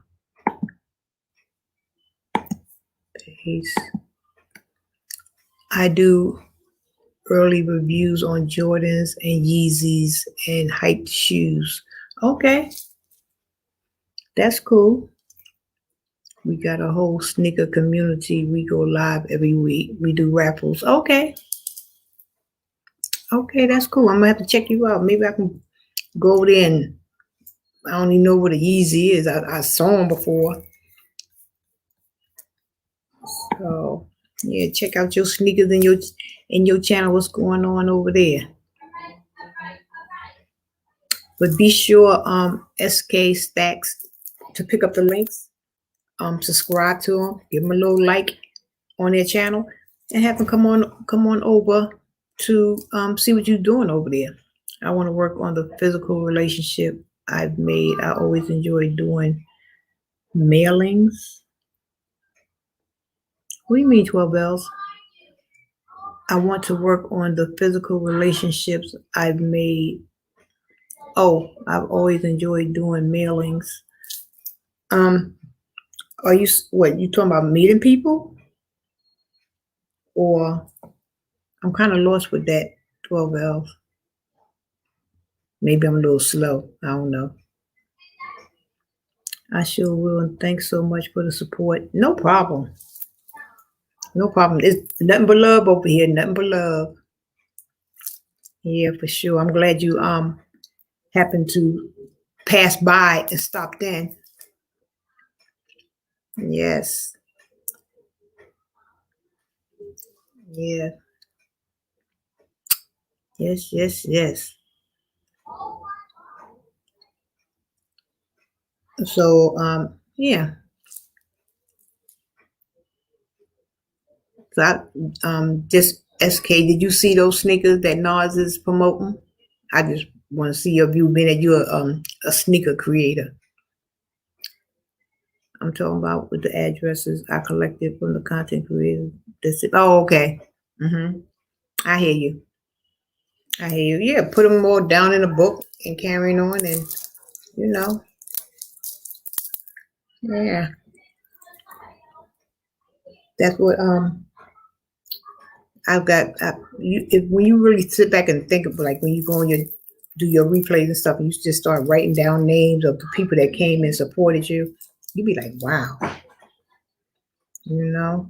I do early reviews on Jordans and Yeezys and hyped shoes. Okay, that's cool. We got a whole sneaker community. We go live every week. We do raffles. Okay, that's cool. I'm gonna have to check you out. Maybe I can go over there, and I don't even know what a Yeezy is. I saw them before. So yeah, check out your sneakers in your channel. What's going on over there? But be sure SK Stacks to pick up the links. Subscribe to them. Give them a little like on their channel, and have them come on over to see what you're doing over there. I want to work on the physical relationship I've made. I always enjoy doing mailings. What do you mean 12 bells? I want to work on the physical relationships I've made. Oh, I've always enjoyed doing mailings. Are you talking about meeting people? Or I'm kind of lost with that 12 bells. Maybe I'm a little slow. I don't know. I sure will, and thanks so much for the support. No problem. No problem. It's nothing but love over here. Nothing but love. Yeah, for sure. I'm glad you happened to pass by and stopped in. Yes. Yeah. Yes. So yeah. So just SK, did you see those sneakers that Nas is promoting? I just want to see your view, being that you're a sneaker creator. I'm talking about with the addresses I collected from the content creators. Oh, okay. I hear you. I hear you. Yeah, put them more down in a book and carrying on, and you know, yeah, that's what I've got. When you really sit back and think of, like, when you go on your do your replays and stuff, and you just start writing down names of the people that came and supported you, you'd be like, wow, you know.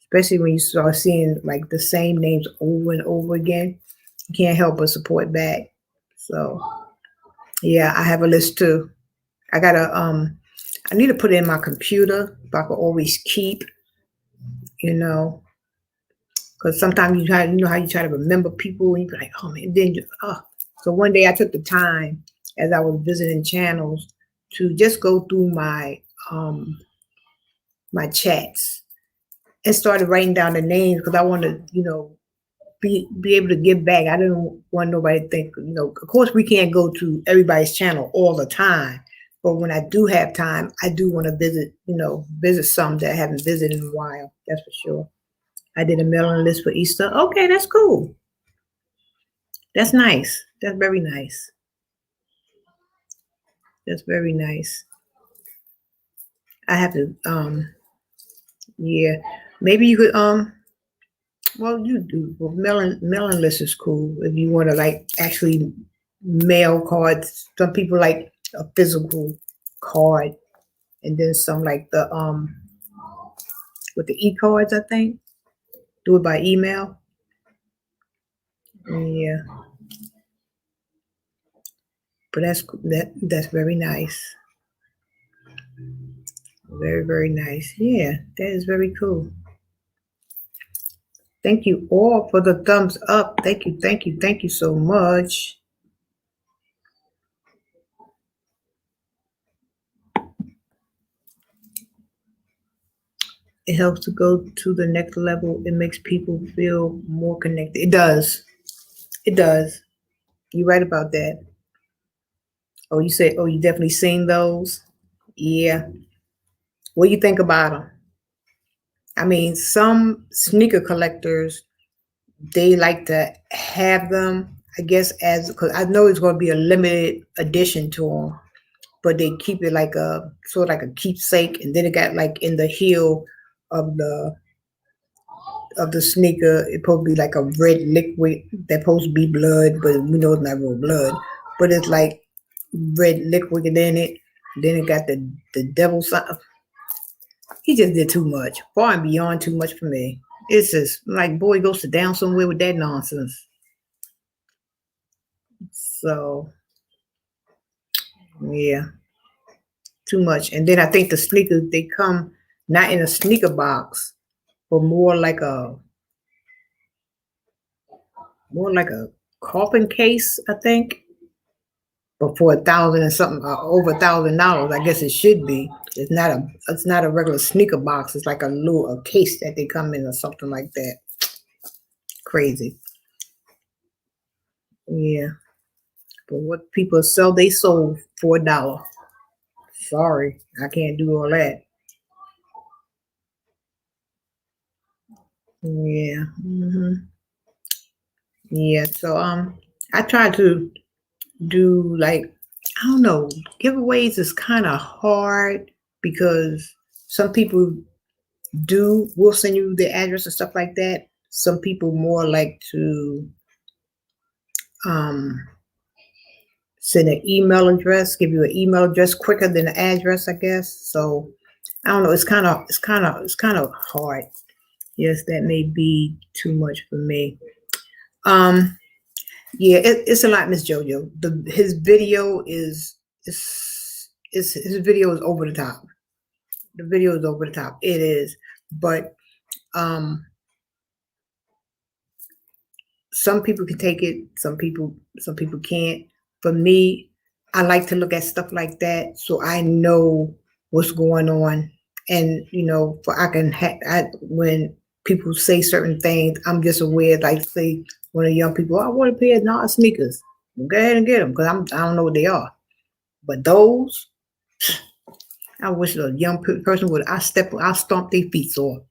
Especially when you start seeing like the same names over and over again, you can't help but support back. So yeah, I have a list too. I gotta I need to put it in my computer so I can always keep, you know, because sometimes you know how you try to remember people and you be like, oh man, then you, oh. So one day I took the time as I was visiting channels to just go through my chats and started writing down the names because I want to, you know, be able to give back. I didn't want nobody to think, you know, of course we can't go to everybody's channel all the time. But when I do have time, I do want to visit, you know, visit some that I haven't visited in a while. That's for sure. I did a mailing list for Easter. Okay, that's cool. That's nice. That's very nice. That's very nice. I have to yeah. Maybe you could well you do well, mailing list is cool if you want to like actually mail cards. Some people like a physical card, and then some like the with the e-cards, I think. Do it by email. Yeah. But that's very nice. Very, very nice. Yeah, that is very cool. Thank you all for the thumbs up. Thank you, thank you, thank you so much. It helps to go to the next level. It makes people feel more connected. It does. It does. You're right about that. Oh, you said, oh, you definitely seen those? Yeah. What do you think about them? I mean, some sneaker collectors, they like to have them, I guess, as because I know it's going to be a limited edition to them, but they keep it like a sort of like a keepsake, and then it got like in the heel of the sneaker, it supposed to be like a red liquid that supposed to be blood, but we know it's not real blood. But it's like red liquid in it. Then it got the devil sign. He just did too much, far and beyond too much for me. It's just like, boy, go sit down somewhere with that nonsense. So yeah, too much. And then I think the sneakers, they come not in a sneaker box, but more like a coffin case, I think. But for 1,000 and something, over $1,000, I guess it should be. It's not a regular sneaker box. It's like a case that they come in or something like that. Crazy. Yeah. But what people sell, they sold for $1. Sorry, I can't do all that. Yeah. Yeah. So I try to do like, I don't know, giveaways is kind of hard because some people will send you the address and stuff like that. Some people more like to send an email address, give you an email address quicker than the address, I guess. So I don't know. It's kind of hard. Yes, that may be too much for me. Yeah, it's a lot, Miss JoJo. His video is his video is over the top. The video is over the top. It is, but some people can take it. Some people can't. For me, I like to look at stuff like that so I know what's going on, and you know, when people say certain things, I'm just aware. Like say, one of the young people, I want a pair of NARS sneakers. Go ahead and get them because I don't know what they are. But those, I wish a young person would. I stomp their feet off.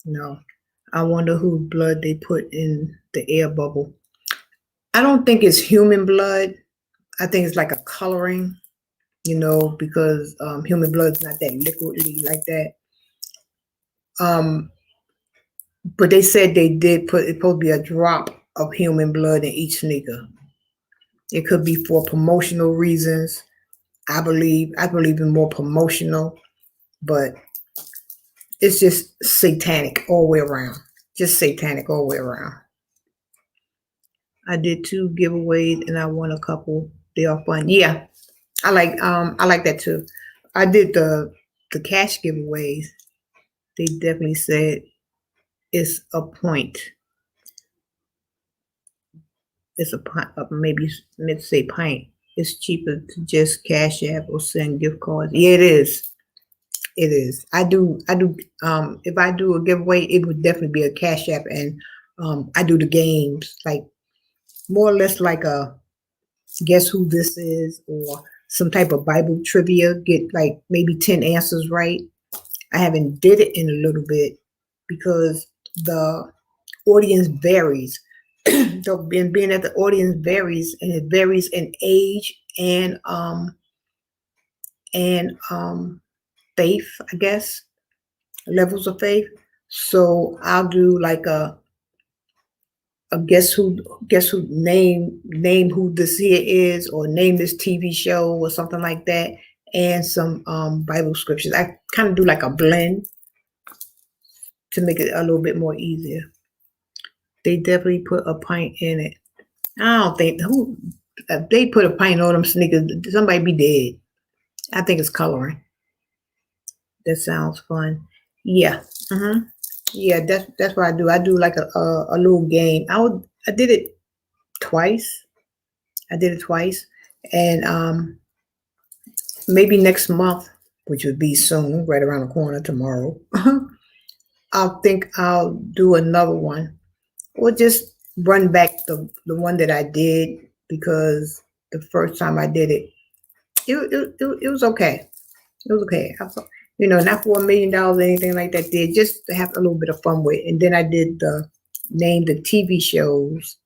No, I wonder whose blood they put in the air bubble. I don't think it's human blood. I think it's like a coloring, because human blood's not that liquidy like that. But they said they did put it's supposed to be a drop of human blood in each sneaker. It could be for promotional reasons. I believe in more promotional, but it's just satanic all the way around. Just satanic all the way around. I did 2 giveaways and I won a couple. They are fun. Yeah, I like that too. I did the cash giveaways. They definitely said it's a point. It's a pint, maybe meant to say pint. It's cheaper to just cash app or send gift cards. Yeah, it is. It is. I do. If I do a giveaway, it would definitely be a cash app, and I do the games like more or less like a guess who this is or some type of Bible trivia. Get like maybe 10 answers right. I haven't did it in a little bit because the audience varies. So being that the audience varies and it varies in age and faith, I guess, levels of faith. So I'll do like a guess who name who this here is or name this TV show or something like that, and some Bible scriptures. I kind of do like a blend to make it a little bit more easier. They definitely put a pint in it. I don't think who if they put a pint on them sneakers, somebody be dead. I think it's coloring. That sounds fun. Yeah. Yeah, that's what I do. I do like a little game. I did it twice. I did it twice, and maybe next month, which would be soon, right around the corner tomorrow. I'll do another one, or just run back the one that I did because the first time I did it, it was okay. It was okay. Not for $1 million or anything like that. Did just to have a little bit of fun with. And then I did name the TV shows.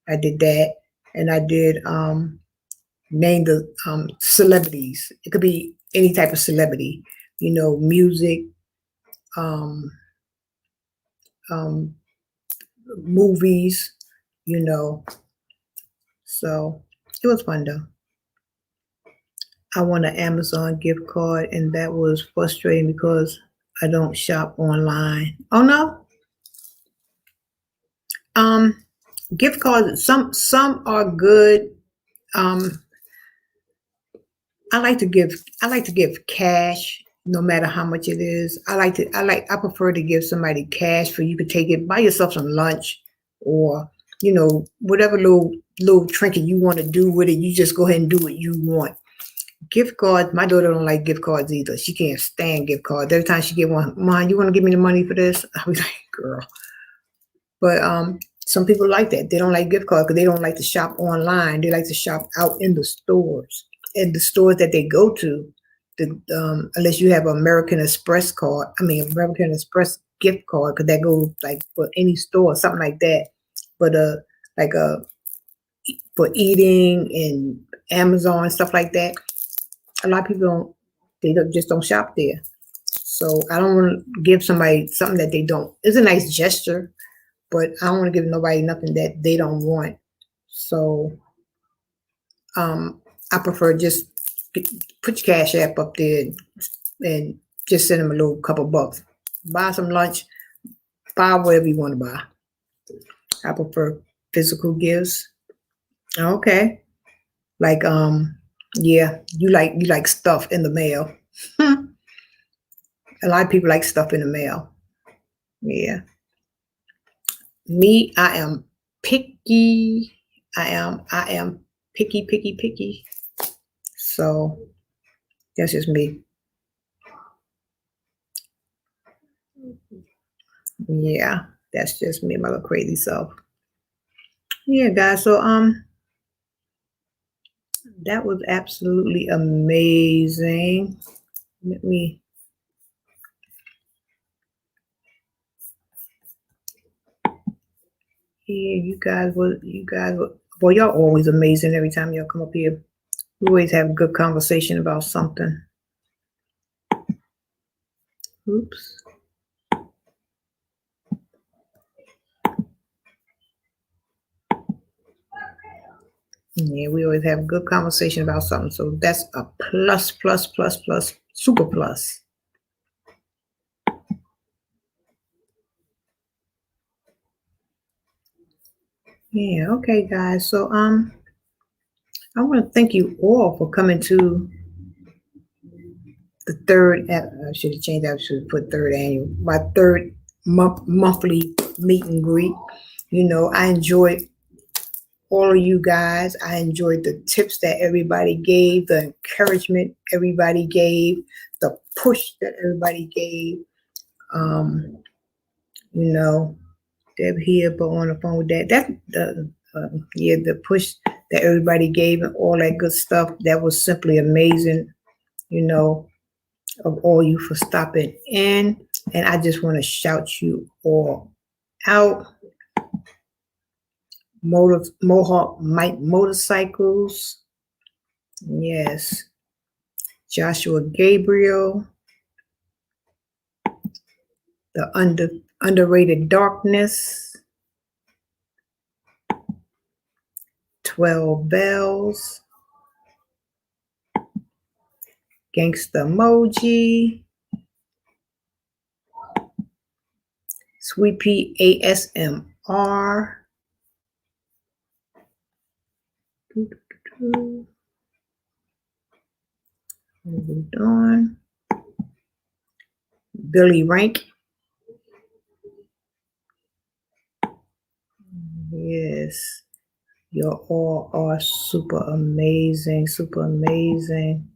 I did that, and I did name the celebrities. It could be any type of celebrity. Music, um, um, movies. You know. So it was fun though. I won an Amazon gift card, and that was frustrating because I don't shop online. Oh no. Um, Gift cards. Some are good. Um, I like to give cash no matter how much it is. I prefer to give somebody cash for you could take it, buy yourself some lunch or whatever little trinket you want to do with it, you just go ahead and do what you want. Gift cards, my daughter don't like gift cards either. She can't stand gift cards. Every time she get one, Mom, you want to give me the money for this? I was like, girl. But some people like that. They don't like gift cards because they don't like to shop online. They like to shop out in the stores. In the stores that they go to, unless you have an American Express card, American Express gift card, because that goes like for any store, something like that. But like for eating and Amazon stuff like that, a lot of people just don't shop there. So I don't want to give somebody something that they don't. It's a nice gesture, but I don't want to give nobody nothing that they don't want. So I prefer just put your cash app up there and just send them a little couple bucks. Buy some lunch, buy whatever you want to buy. I prefer physical gifts. Okay. Like yeah, you like stuff in the mail. A lot of people like stuff in the mail. Yeah. Me, I am picky. I am picky, picky, picky. So that's just me. Yeah, that's just me, my little crazy self. Yeah, guys. So That was absolutely amazing. Let me. Yeah, you guys were. Well, y'all always amazing every time y'all come up here. We always have a good conversation about something. Oops. Yeah, we always have a good conversation about something. So that's a plus, plus, plus, plus, super plus. Yeah, okay, guys. So I want to thank you all for coming to the third. I should have changed that. I should have put third annual. My third monthly meet and greet. You know, I enjoyed all of you guys. I enjoyed the tips that everybody gave, the encouragement everybody gave, the push that everybody gave. You know, Deb here, but on the phone with that. That's the yeah, the push that everybody gave and all that good stuff. That was simply amazing. You know, of all you for stopping in, and I just want to shout you all out. Mohawk Mike Motorcycles, yes. Joshua Gabriel, the underrated darkness, 12 bells, gangsta emoji, Sweet Pea ASMR, moved on, Billy Rank, yes. You all are super amazing, super amazing.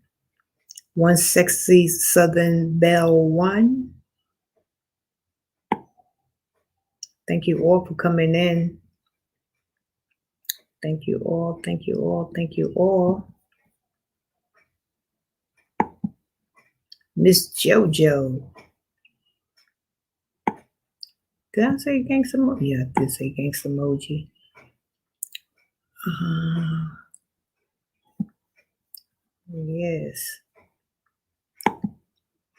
One sexy Southern Belle One. Thank you all for coming in. Thank you all, thank you all, thank you all. Miss JoJo. Did I say gangsta emoji? Yeah, I did say gangsta emoji. Yes.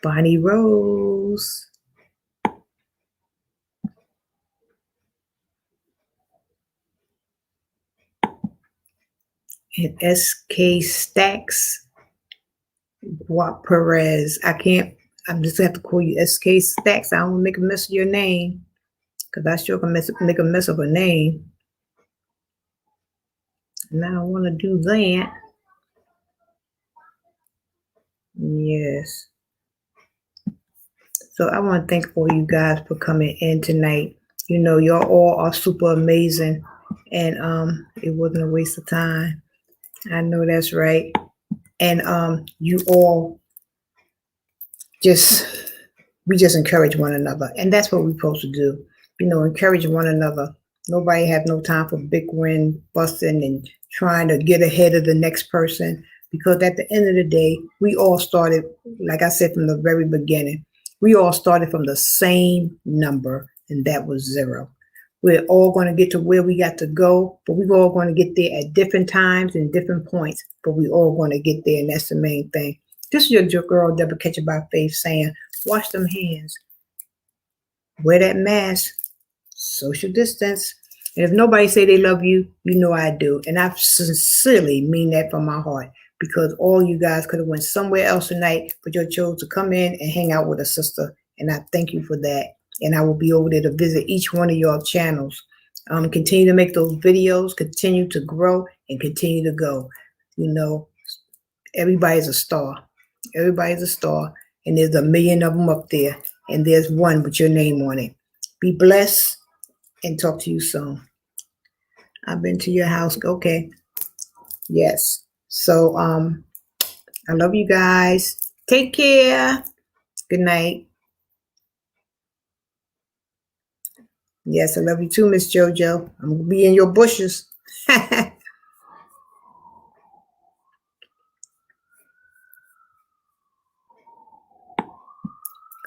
Bonnie Rose. And SK Stacks. Guap Perez. I'm just going to have to call you SK Stacks. I don't want to make a mess of your name. Because I sure can make a mess of a name. And I don't want to do that. Yes. So I want to thank all you guys for coming in tonight. You know, y'all all are super amazing. And it wasn't a waste of time. I know that's right. And you all we just encourage one another. And that's what we're supposed to do. You know, encourage one another. Nobody have no time for big win busting and trying to get ahead of the next person. Because at the end of the day, we all started, like I said from the very beginning, we all started from the same number, and that was 0. We're all going to get to where we got to go, but we're all going to get there at different times and different points, but we all going to get there, and that's the main thing. This is your girl, Deborah Catcher by Faith, saying, wash them hands, wear that mask, social distance. And if nobody say they love you, you know I do. And I sincerely mean that from my heart, because all you guys could have went somewhere else tonight, but you chose to come in and hang out with a sister. And I thank you for that. And I will be over there to visit each one of your channels. Continue to make those videos, continue to grow, and continue to go. You know, everybody's a star. Everybody's a star. And there's a million of them up there. And there's one with your name on it. Be blessed and talk to you soon. I've been to your house. Okay. Yes. So I love you guys. Take care. Good night. Yes, I love you too, Miss JoJo. I'm gonna be in your bushes.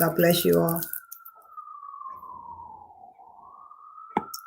God bless you all.